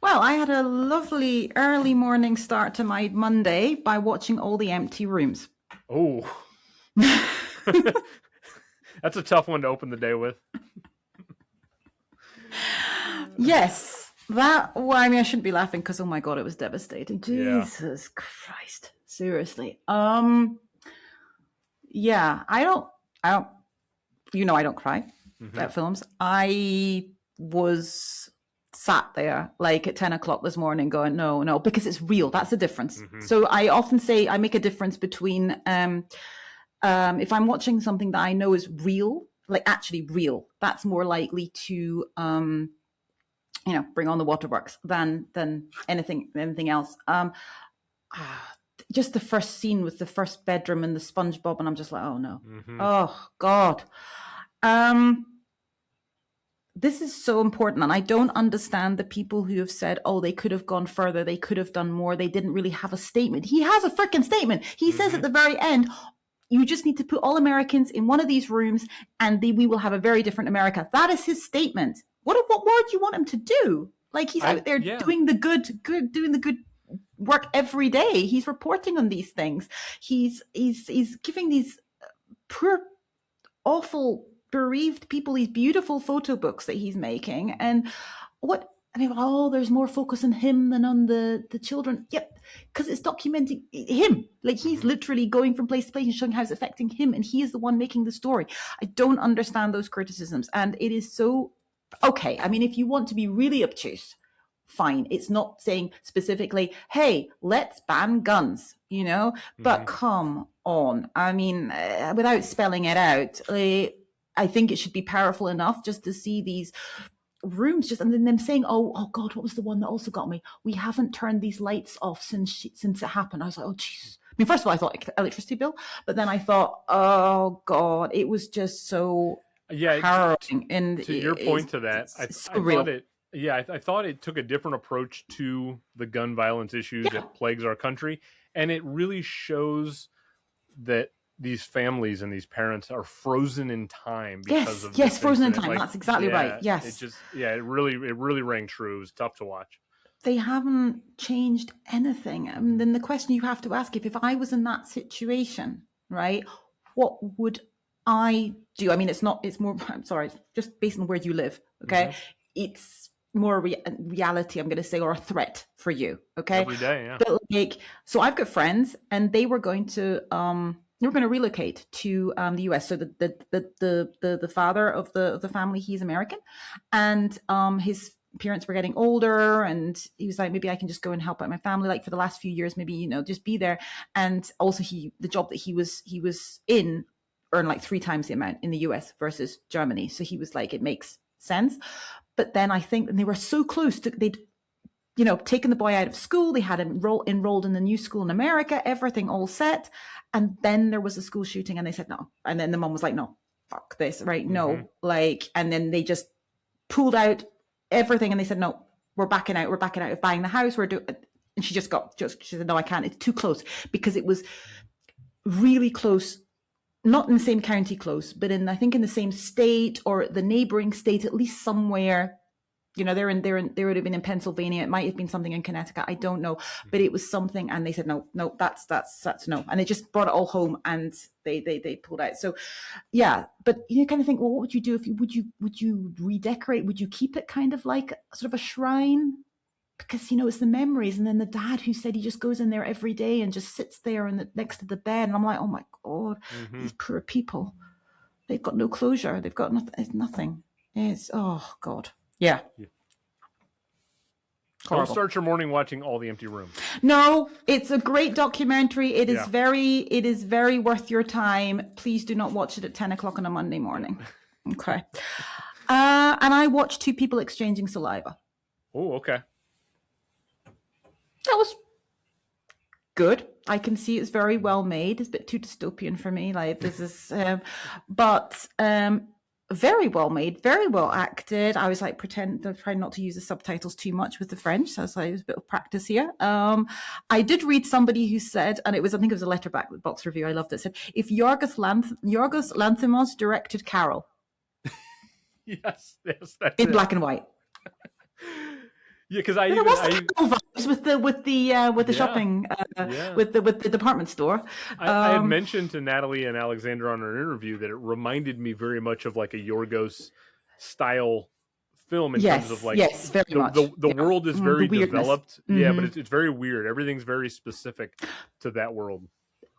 Well, I had a lovely early morning start to my Monday by watching All the Empty Rooms. Oh, that's a tough one to open the day with. Yes, well, I mean, I shouldn't be laughing because, oh my God, it was devastating. Jesus Christ. Seriously. Yeah, I don't, I don't cry at films. I was sat there like at 10 o'clock this morning going, no, because it's real. That's the difference. So I often say I make a difference between if I'm watching something that I know is real, like actually real, that's more likely to bring on the waterworks than anything else. Just the first scene with the first bedroom and the SpongeBob, and I'm just like, oh no, oh God. This is so important, and I don't understand the people who have said, oh, they could have gone further, they could have done more, they didn't really have a statement. He has a freaking statement. He says at the very end, you just need to put all Americans in one of these rooms and we will have a very different America. That is his statement. What more do you want him to do? Like, he's out there doing the good work every day. He's reporting on these things. He's giving these poor, awful, bereaved people these beautiful photo books that he's making. And there's more focus on him than on the children. Yep, because it's documenting him. Like, he's literally going from place to place and showing how it's affecting him, and he is the one making the story. I don't understand those criticisms, and it is so okay. I mean, if you want to be really obtuse, fine. It's not saying specifically, hey, let's ban guns, but come on. I mean, without spelling it out, I think it should be powerful enough just to see these rooms and then them saying, oh God, what was the one that also got me? We haven't turned these lights off since it happened. I was like, oh jeez. I mean, first of all, I thought electricity bill, but then I thought, oh God, it was just so harrowing. And to your point to that, I thought it took a different approach to the gun violence issues that plagues our country, and it really shows that these families and these parents are frozen in time because of frozen in time. That's exactly right. Yes, it really rang true. It was tough to watch. They haven't changed anything. I mean, then the question you have to ask, if I was in that situation, right, what would I do? I mean, it's more, I'm sorry, just based on where you live. Okay. It's more reality, I'm going to say, or a threat for you. Okay. Every day. Yeah. But so I've got friends and they were going to relocate to the US. So the father of the family, he's American, and his parents were getting older, and he was like, maybe I can just go and help out my family, like for the last few years, maybe, just be there. And also the job that he was in earned like 3 times the amount in the US versus Germany. So he was like, it makes sense. But then I think, and they were so close to, they'd taken the boy out of school, they had him enrolled in the new school in America, everything all set. And then there was a school shooting and they said no. And then the mom was like, no, fuck this, right? No, and then they just pulled out everything and they said, no, we're backing out of buying the house. And she she said, no, I can't. It's too close, because it was really close not in the same county close, but I think in the same state or the neighboring state, at least somewhere. They would have been in Pennsylvania. It might have been something in Connecticut. I don't know, but it was something, and they said no, that's no, and it just brought it all home, and they pulled out. So, yeah, but you kind of think, well, what would you do if would you redecorate? Would you keep it kind of like sort of a shrine? Because it's the memories, and then the dad who said he just goes in there every day and just sits there next to the bed, and I'm like, oh my god, these poor people, they've got no closure, they've got nothing. It's oh god. Yeah. Don't start your morning watching All the Empty Rooms. No, it's a great documentary. It is very worth your time. Please do not watch it at 10 o'clock on a Monday morning. Okay. And I watched two people exchanging saliva. Oh, okay. That was good. I can see it's very well made. It's a bit too dystopian for me. Like this is, but very well made, very well acted. I was like trying not to use the subtitles too much with the French. So I was like, there's a bit of practice here. I did read somebody who said, and I think it was a letterbox review. I loved it. It said, if Yorgos Lanthimos directed Carol. Yes, that's in black and white. Yeah, because I vibes with the shopping with the department store. I had mentioned to Natalie and Alexander on our interview that it reminded me very much of like a Yorgos style film in terms of like very much. The world is very developed. Yeah, but it's very weird. Everything's very specific to that world.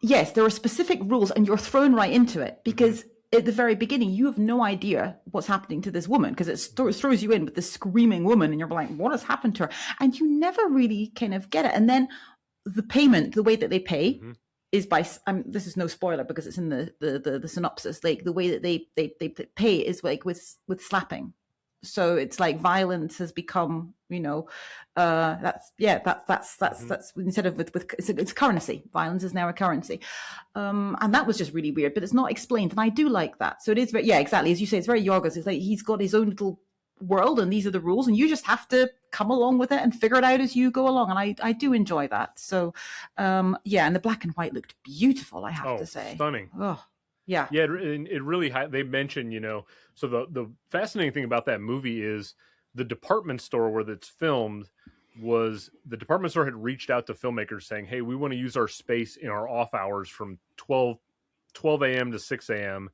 Yes, there are specific rules, and you're thrown right into it because. At the very beginning, you have no idea what's happening to this woman because it throws you in with this screaming woman and you're like, what has happened to her? And you never really kind of get it. And then the payment, the way that they pay is by, this is no spoiler because it's in the synopsis, like the way that they pay is like with slapping. So it's like violence has become, that's instead of with it's currency. Violence is now a currency, and that was just really weird. But it's not explained, and I do like that. So it is very, exactly as you say. It's very Yorgos. It's like he's got his own little world, and these are the rules, and you just have to come along with it and figure it out as you go along. And I do enjoy that. So and the black and white looked beautiful. I have to say, stunning. Oh. Yeah. Yeah, it really, they mentioned, so the fascinating thing about that movie is the department store where it's filmed was the department store had reached out to filmmakers saying, hey, we want to use our space in our off hours from 12 a.m. to 6 a.m.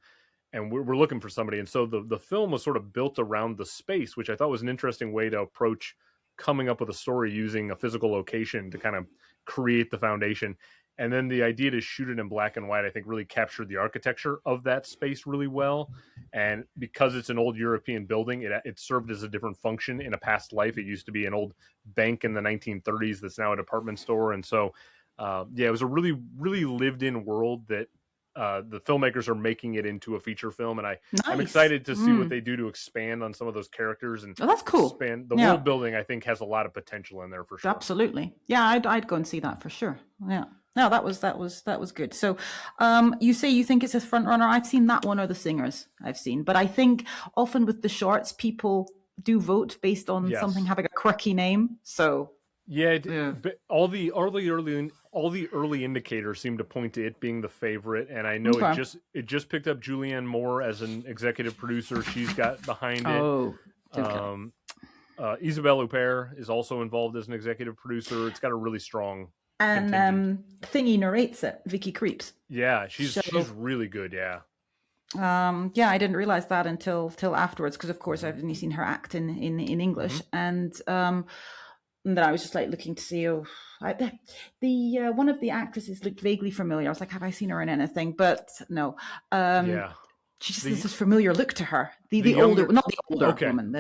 and we're looking for somebody. And so the film was sort of built around the space, which I thought was an interesting way to approach coming up with a story using a physical location to kind of create the foundation. And then the idea to shoot it in black and white, I think, really captured the architecture of that space really well. And because it's an old European building, it served as a different function in a past life. It used to be an old bank in the 1930s that's now a department store. And so, it was a really, really lived-in world that the filmmakers are making it into a feature film. And I'm excited to see what they do to expand on some of those characters. And that's cool. Expand the world building, I think, has a lot of potential in there for sure. Absolutely. Yeah, I'd go and see that for sure. Yeah. No, that was good. So, you say you think it's a front runner. I've seen that one or The Singers. But I think often with the shorts, people do vote based on something having a quirky name. So but all the early indicators seem to point to it being the favorite. And I know it just picked up Julianne Moore as an executive producer. She's got behind it. Oh, Isabelle Huppert is also involved as an executive producer. It's got a really strong. And Thingy narrates it, Vicky Creeps. Yeah, she's really good. Yeah. I didn't realize that until afterwards because, of course, I've only seen her act in English, and then I was just like looking to see. One of the actresses looked vaguely familiar. I was like, have I seen her in anything? But no. She just has this familiar look to her. The older, not the older woman.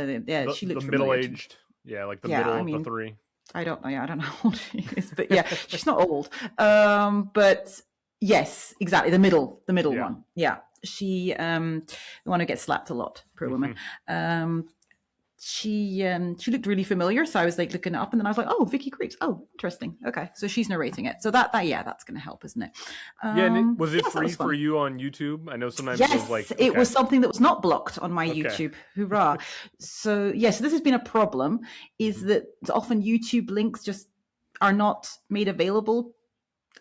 She looks the middle-aged. Yeah, like the middle of the three. I don't know how old she is, but she's not old. But yes, exactly. The middle one. Yeah. She, the one who gets slapped a lot, poor woman. She looked really familiar. So I was like looking it up and then I was like, oh, Vicky Creeps. Oh, interesting. Okay. So she's narrating it. So that's going to help, isn't it? Was it free for you on YouTube? I know sometimes it was something that was not blocked on my YouTube. Hoorah. So so this has been a problem is that often YouTube links just are not made available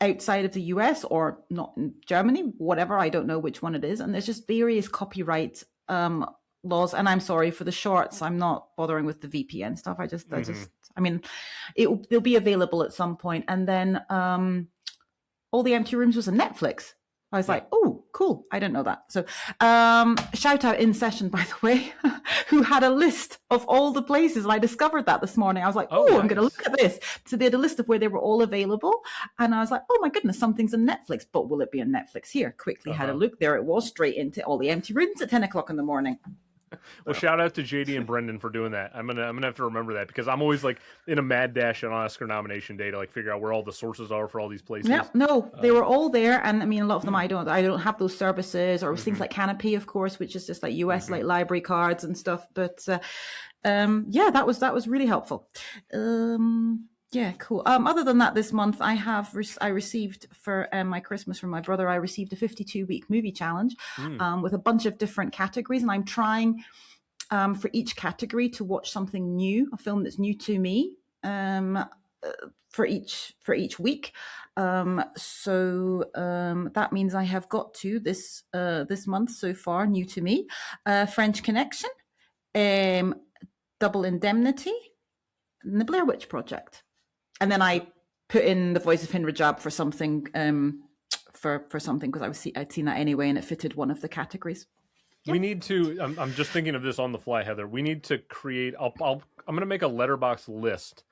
outside of the US or not in Germany, whatever. I don't know which one it is. And there's just various copyright laws. And I'm sorry for the shorts. I'm not bothering with the VPN stuff. I mean, they'll be available at some point. And then All the Empty Rooms was on Netflix. I was like, oh, cool. I didn't know that. So shout out In Session, by the way, who had a list of all the places. And I discovered that this morning. I was like, nice. I'm going to look at this. So they had a list of where they were all available. And I was like, oh, my goodness, something's on Netflix. But will it be on Netflix here? Quickly had a look. There it was, straight into All the Empty Rooms at 10 o'clock in the morning. Well, shout out to JD and Brendan for doing that. I'm gonna have to remember that, because I'm always like in a mad dash on Oscar nomination day to like figure out where all the sources are for all these places. Yeah, no, they were all there, and I mean a lot of them I don't have those services, or things like Canopy, of course, which is just like US like library cards and stuff. But that was really helpful. Yeah, cool. Other than that, this month I received for my Christmas from my brother, I received a 52-week movie challenge with a bunch of different categories, and I'm trying for each category to watch something new, a film that's new to me for each week. So that means I have got to this month so far, new to me, French Connection, Double Indemnity, and The Blair Witch Project. And then I put in The Voice of Hindu Rajab for something, for something, because I'd seen that anyway, and it fitted one of the categories. Yeah. We need to. I'm just thinking of this on the fly, Heather. We need to create. I'm going to make a letterbox list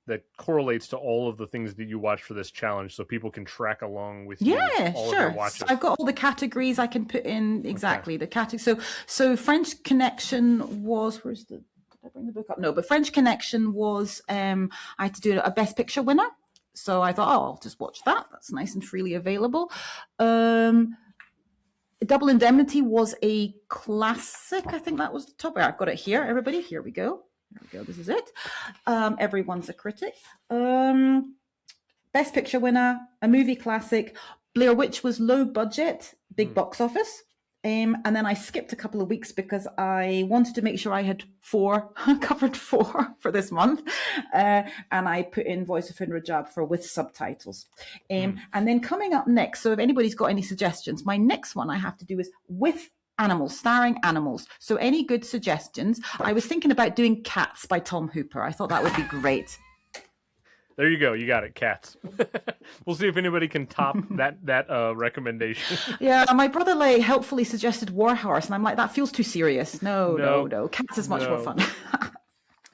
that correlates to all of the things that you watch for this challenge, so people can track along with you. Yeah, all sure. Of your watches. So I've got all the categories I can put in exactly the category. So French Connection was Did I bring the book up? No, but French Connection was, I had to do a Best Picture winner. So I thought, I'll just watch that. That's nice and freely available. Double Indemnity was a classic. I think that was the top. I've got it here, everybody. Here we go. This is it. Everyone's a critic. Best Picture winner, a movie classic. Blair Witch was low budget, big box office. And then I skipped a couple of weeks because I wanted to make sure I had covered four for this month. And I put in Voice of Hindu Rajab for with subtitles. And then coming up next, so if anybody's got any suggestions, my next one I have to do is with animals, starring animals. So any good suggestions? I was thinking about doing Cats by Tom Hooper. I thought that would be great. There you go. You got it. Cats. We'll see if anybody can top that recommendation. Yeah, my brother helpfully suggested Warhorse, and I'm like, that feels too serious. No. Cats is much more fun.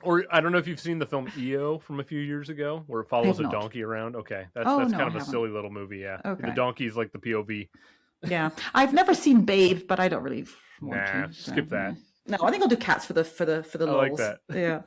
Or I don't know if you've seen the film EO from a few years ago, where it follows a donkey around. Okay, that's kind of a silly little movie. Yeah, okay. The donkey's like the POV. Yeah, I've never seen Babe, but I don't really want to. Skip that. No, I think I'll do Cats for the lulz. I like that. Yeah.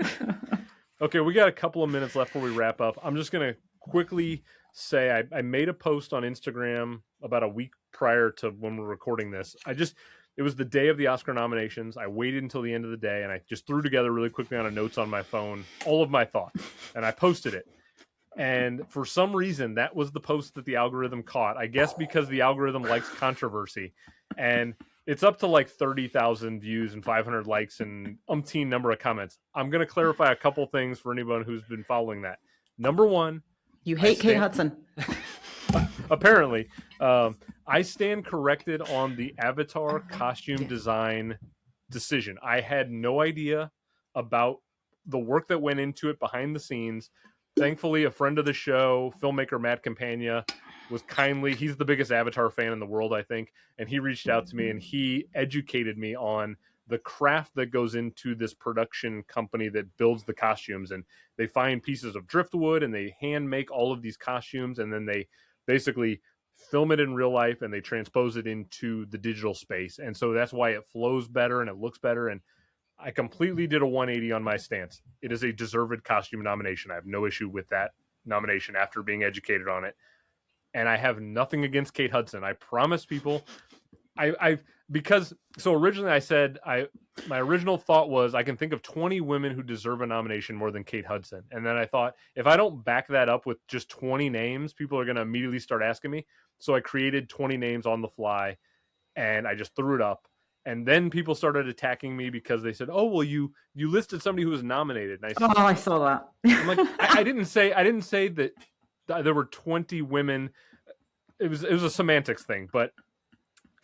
Okay, we got a couple of minutes left before we wrap up. I'm just going to quickly say I made a post on Instagram about a week prior to when we're recording this. It was the day of the Oscar nominations. I waited until the end of the day, and I just threw together really quickly on a notes on my phone all of my thoughts, and I posted it. And for some reason, that was the post that the algorithm caught. I guess because the algorithm likes controversy. And it's up to like 30,000 views and 500 likes and umpteen number of comments. I'm going to clarify a couple things for anyone who's been following that. Number one, you hate Kate Hudson. Apparently, I stand corrected on the Avatar costume design decision. I had no idea about the work that went into it behind the scenes. Thankfully, a friend of the show, filmmaker Matt Campagna, was he's the biggest Avatar fan in the world, I think, and he reached out to me and he educated me on the craft that goes into this production company that builds the costumes. And they find pieces of driftwood and they hand make all of these costumes, and then they basically film it in real life and they transpose it into the digital space. And so that's why it flows better and it looks better. And I completely did a 180 on my stance. It is a deserved costume nomination. I have no issue with that nomination after being educated on it. And I have nothing against Kate Hudson. I promise people, because originally I said my original thought was I can think of 20 women who deserve a nomination more than Kate Hudson. And then I thought, if I don't back that up with just 20 names, people are going to immediately start asking me. So I created 20 names on the fly and I just threw it up. And then people started attacking me because they said, "Oh, well, you listed somebody who was nominated." And I saw that. I'm like, I didn't say that there were 20 women. it was a semantics thing, but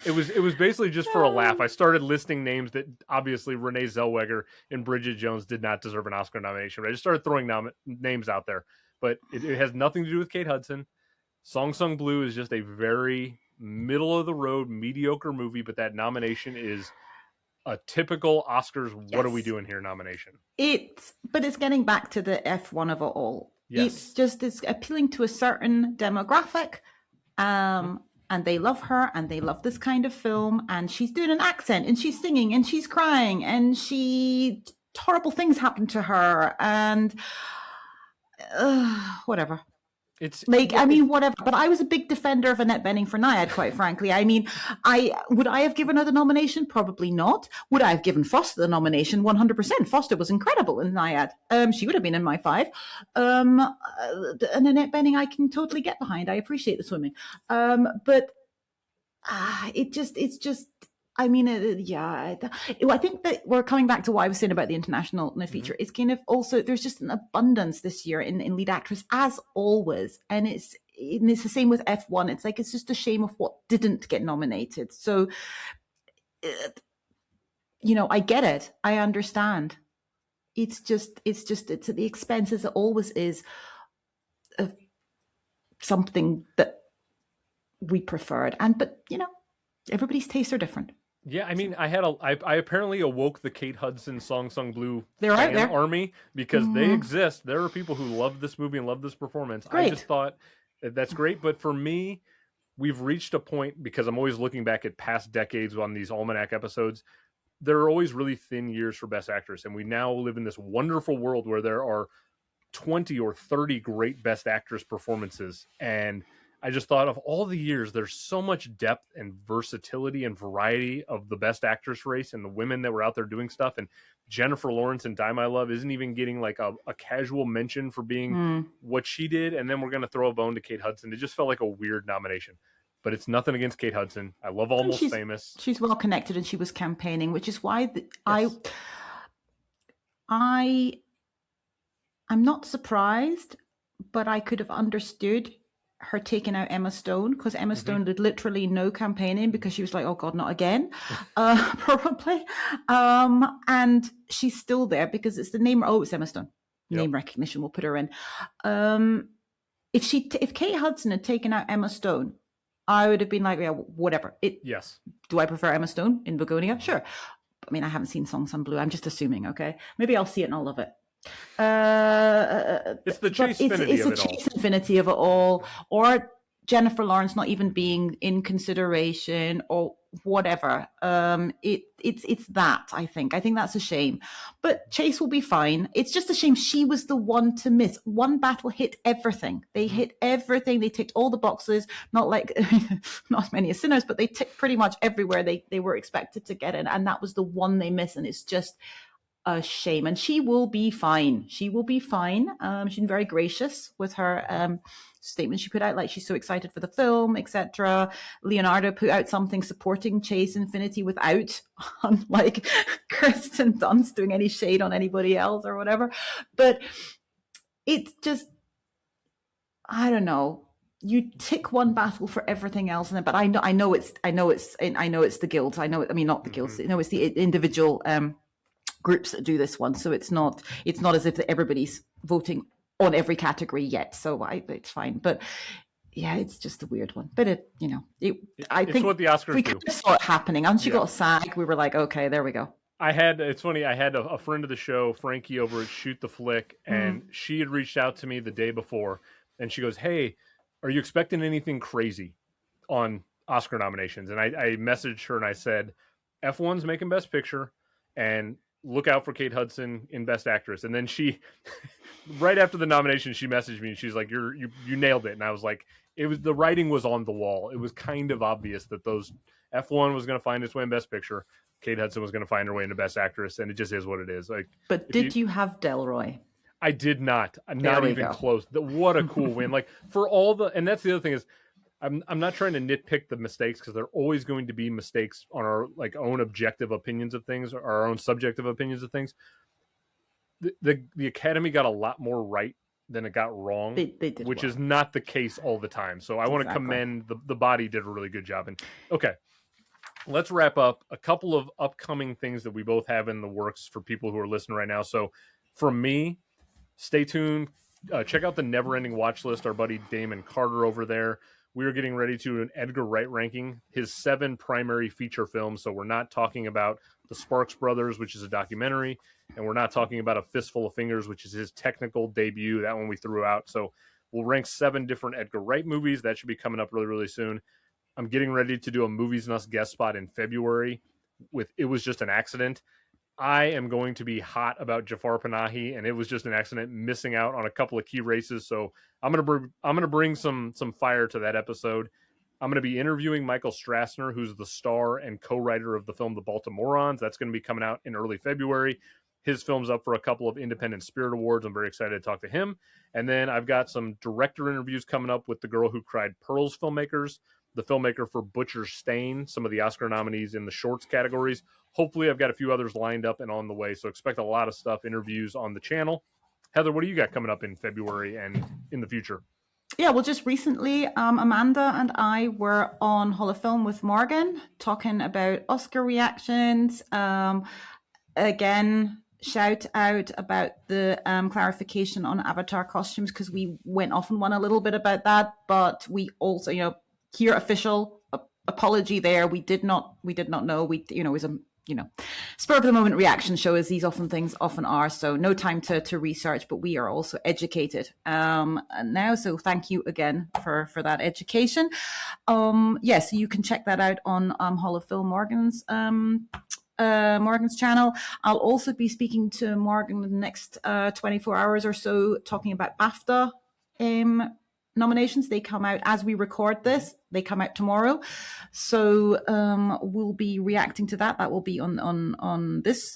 it was basically just for a laugh. I started listing names that obviously Renee Zellweger and Bridget Jones did not deserve an Oscar nomination. But I just started throwing names out there, but it has nothing to do with Kate Hudson. Song Sung Blue is just a very middle of the road, mediocre movie, but that nomination is a typical Oscars. What are we doing here? Nomination. But it's getting back to the F1 of it all. Yes. It's appealing to a certain demographic, and they love her, and they love this kind of film, and she's doing an accent, and she's singing, and she's crying, and horrible things happen to her, and whatever. Whatever. But I was a big defender of Annette Bening for Naiad, quite frankly. I mean, would I have given her the nomination? Probably not. Would I have given Foster the nomination? 100%. Foster was incredible in Naiad. She would have been in my 5. And Annette Bening, I can totally get behind. I appreciate the swimming. But it's just. I mean, I think that we're coming back to what I was saying about the international feature. It's kind of also, there's just an abundance this year in lead actress, as always. And it's the same with F1. It's like, it's just a shame of what didn't get nominated. So, I get it. I understand. It's at the expense, as it always is, of something that we preferred. But everybody's tastes are different. Yeah, I mean, I apparently awoke the Kate Hudson Song Sung Blue army, because they exist. There are people who love this movie and love this performance. Great. I just thought that's great. But for me, we've reached a point, because I'm always looking back at past decades on these Almanac episodes. There are always really thin years for Best Actress. And we now live in this wonderful world where there are 20 or 30 great Best Actress performances. And I just thought, of all the years, there's so much depth and versatility and variety of the Best Actress race and the women that were out there doing stuff. And Jennifer Lawrence in Die My Love isn't even getting like a casual mention for being what she did. And then we're going to throw a bone to Kate Hudson. It just felt like a weird nomination. But it's nothing against Kate Hudson. I love Almost Famous. She's well connected, and she was campaigning, which is why I'm not surprised, but I could have understood her taking out Emma Stone, because Emma Stone did literally no campaigning, because she was like, oh God, not again, probably. And she's still there because it's the name. Oh, it's Emma Stone. Name recognition, we'll put her in. If Kate Hudson had taken out Emma Stone, I would have been like, yeah, whatever. Yes. Do I prefer Emma Stone in Begonia? Sure. I mean, I haven't seen Song Sung Blue. I'm just assuming, okay? Maybe I'll see it and I'll love it. It's the Chase Infinity of it all. It's the Chase Infinity of it all, or Jennifer Lawrence not even being in consideration, or whatever. It's that, I think that's a shame. But Chase will be fine. It's just a shame she was the one to miss. One Battle hit everything. They hit everything. They ticked all the boxes. Not like not as many as Sinners, but they ticked pretty much everywhere they were expected to get in, and that was the one they missed. And it's just a shame. And she will be fine. She's been very gracious with her statement she put out, like she's so excited for the film, etc. Leonardo put out something supporting Chase Infinity without, unlike Kristen Dunst, doing any shade on anybody else or whatever. But it's just, I don't know. You tick one battle for everything else, but I know it's the guilds. Not the guilds. It's the individual groups that do this one, so it's not as if everybody's voting on every category yet, so it's fine. But yeah, it's just a weird one. But I think what the Oscars we do. kind of saw it happening. Once you got SAG, we were like, okay, there we go. It's funny, I had a friend of the show, Frankie, over at Shoot the Flick, and she had reached out to me the day before, and she goes, hey, are you expecting anything crazy on Oscar nominations? And I messaged her and I said, F1's making Best Picture, and look out for Kate Hudson in Best Actress. And then she, right after the nomination, she messaged me and she's like, you nailed it. And I was like, the writing was on the wall. It was kind of obvious that F1 was going to find its way in Best Picture. Kate Hudson was going to find her way into Best Actress, and it just is what it is. Like, but did you have Delroy? I did not. I'm not even close. What a cool win! Like, for all and that's the other thing is, I'm not trying to nitpick the mistakes, because they're always going to be mistakes on our own objective opinions of things, or our own subjective opinions of things. The Academy got a lot more right then it got wrong, They did which well. is not the case all the time. So I want to commend the body did a really good job. And okay, let's wrap up a couple of upcoming things that we both have in the works for people who are listening right now. So from me, stay tuned. Check out the Never Ending Watch List. Our buddy Damon Carter over there. We are getting ready to do an Edgar Wright ranking, his 7 primary feature films. So we're not talking about the Sparks Brothers, which is a documentary, and we're not talking about A Fistful of Fingers, which is his technical debut. That one we threw out. So we'll rank 7 different Edgar Wright movies. That should be coming up really, really soon. I'm getting ready to do a Movies and Us guest spot in February with It Was Just an Accident. I am going to be hot about Jafar Panahi, and It Was Just an Accident, missing out on a couple of key races. So I'm gonna bring some fire to that episode. I'm going to be interviewing Michael Strassner, who's the star and co-writer of the film The Baltimoreans. That's going to be coming out in early February. His film's up for a couple of Independent Spirit Awards. I'm very excited to talk to him. And then I've got some director interviews coming up with The Girl Who Cried Pearls filmmakers, the filmmaker for Butcher's Stain, some of the Oscar nominees in the shorts categories. Hopefully I've got a few others lined up and on the way. So expect a lot of stuff, interviews on the channel. Heather, what do you got coming up in February and in the future? Yeah, well, just recently, Amanda and I were on Hall of Film with Morgan talking about Oscar reactions. Again, shout out about the clarification on Avatar costumes, because we went off and won a little bit about that, but we also, here official apology there. We did not know. It was a spur of the moment reaction show, as these things often are. So no time to research, but we are also educated now. So thank you again for that education. So you can check that out on Hall of Film Morgan's channel. I'll also be speaking to Morgan in the next 24 hours or so, talking about BAFTA nominations. They come out as we record this. They come out tomorrow, so we'll be reacting to that. That will be on this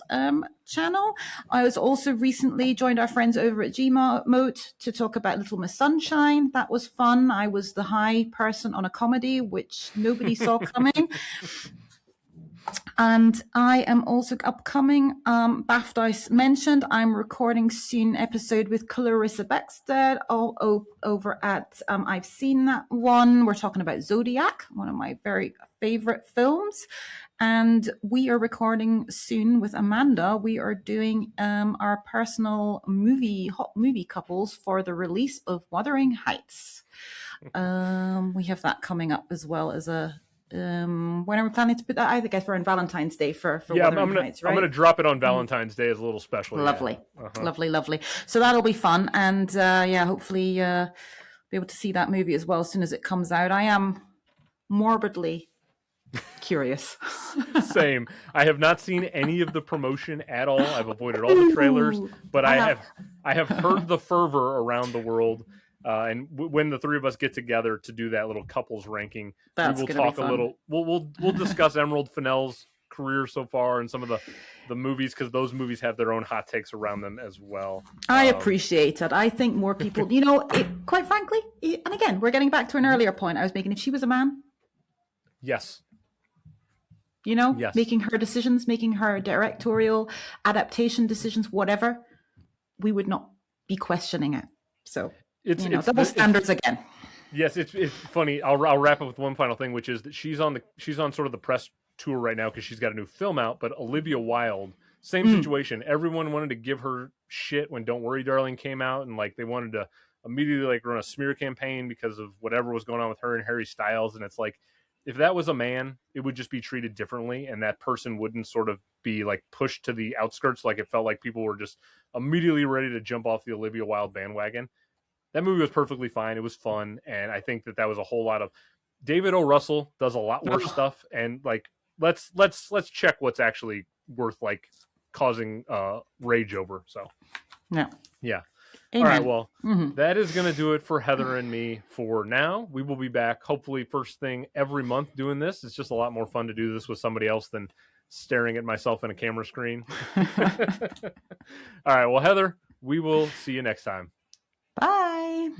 channel. I was also recently joined our friends over at Gmote to talk about Little Miss Sunshine. That was fun. I was the high person on a comedy, which nobody saw coming. And I am also upcoming, BAFTA I mentioned, I'm recording soon episode with Clarissa Beckstead over at I've Seen That One. We're talking about Zodiac, one of my very favorite films. And we are recording soon with Amanda. We are doing our personal hot movie couples for the release of Wuthering Heights. We have that coming up, as well as when are we planning to put that? I guess we're on Valentine's Day for Wuthering Heights, right? I'm gonna drop it on Valentine's Day as a little special. Lovely. Lovely. So that'll be fun, and hopefully be able to see that movie as well as soon as it comes out. I am morbidly curious. Same. I have not seen any of the promotion at all. I've avoided all the trailers, but I have heard the fervor around the world. And when the three of us get together to do that little couples ranking, we will talk a little. We'll discuss Emerald Fennell's career so far and some of the movies, because those movies have their own hot takes around them as well. I appreciate it. I think more people, quite frankly, and again, we're getting back to an earlier point I was making. If she was a man, yes, yes. Making her decisions, making her directorial adaptation decisions, whatever, we would not be questioning it. So. It's double standards again. Yes, it's funny. I'll wrap up with one final thing, which is that she's on sort of the press tour right now because she's got a new film out. But Olivia Wilde, same situation. Everyone wanted to give her shit when Don't Worry, Darling came out, and they wanted to immediately run a smear campaign because of whatever was going on with her and Harry Styles. And it's if that was a man, it would just be treated differently, and that person wouldn't sort of be pushed to the outskirts. It felt like people were just immediately ready to jump off the Olivia Wilde bandwagon. That movie was perfectly fine. It was fun, and I think that was a whole lot of. David O. Russell does a lot worse stuff, and let's check what's actually worth causing rage over. So, yeah. Amen. All right, well, that is going to do it for Heather and me for now. We will be back hopefully first thing every month doing this. It's just a lot more fun to do this with somebody else than staring at myself in a camera screen. All right, well, Heather, we will see you next time. Bye.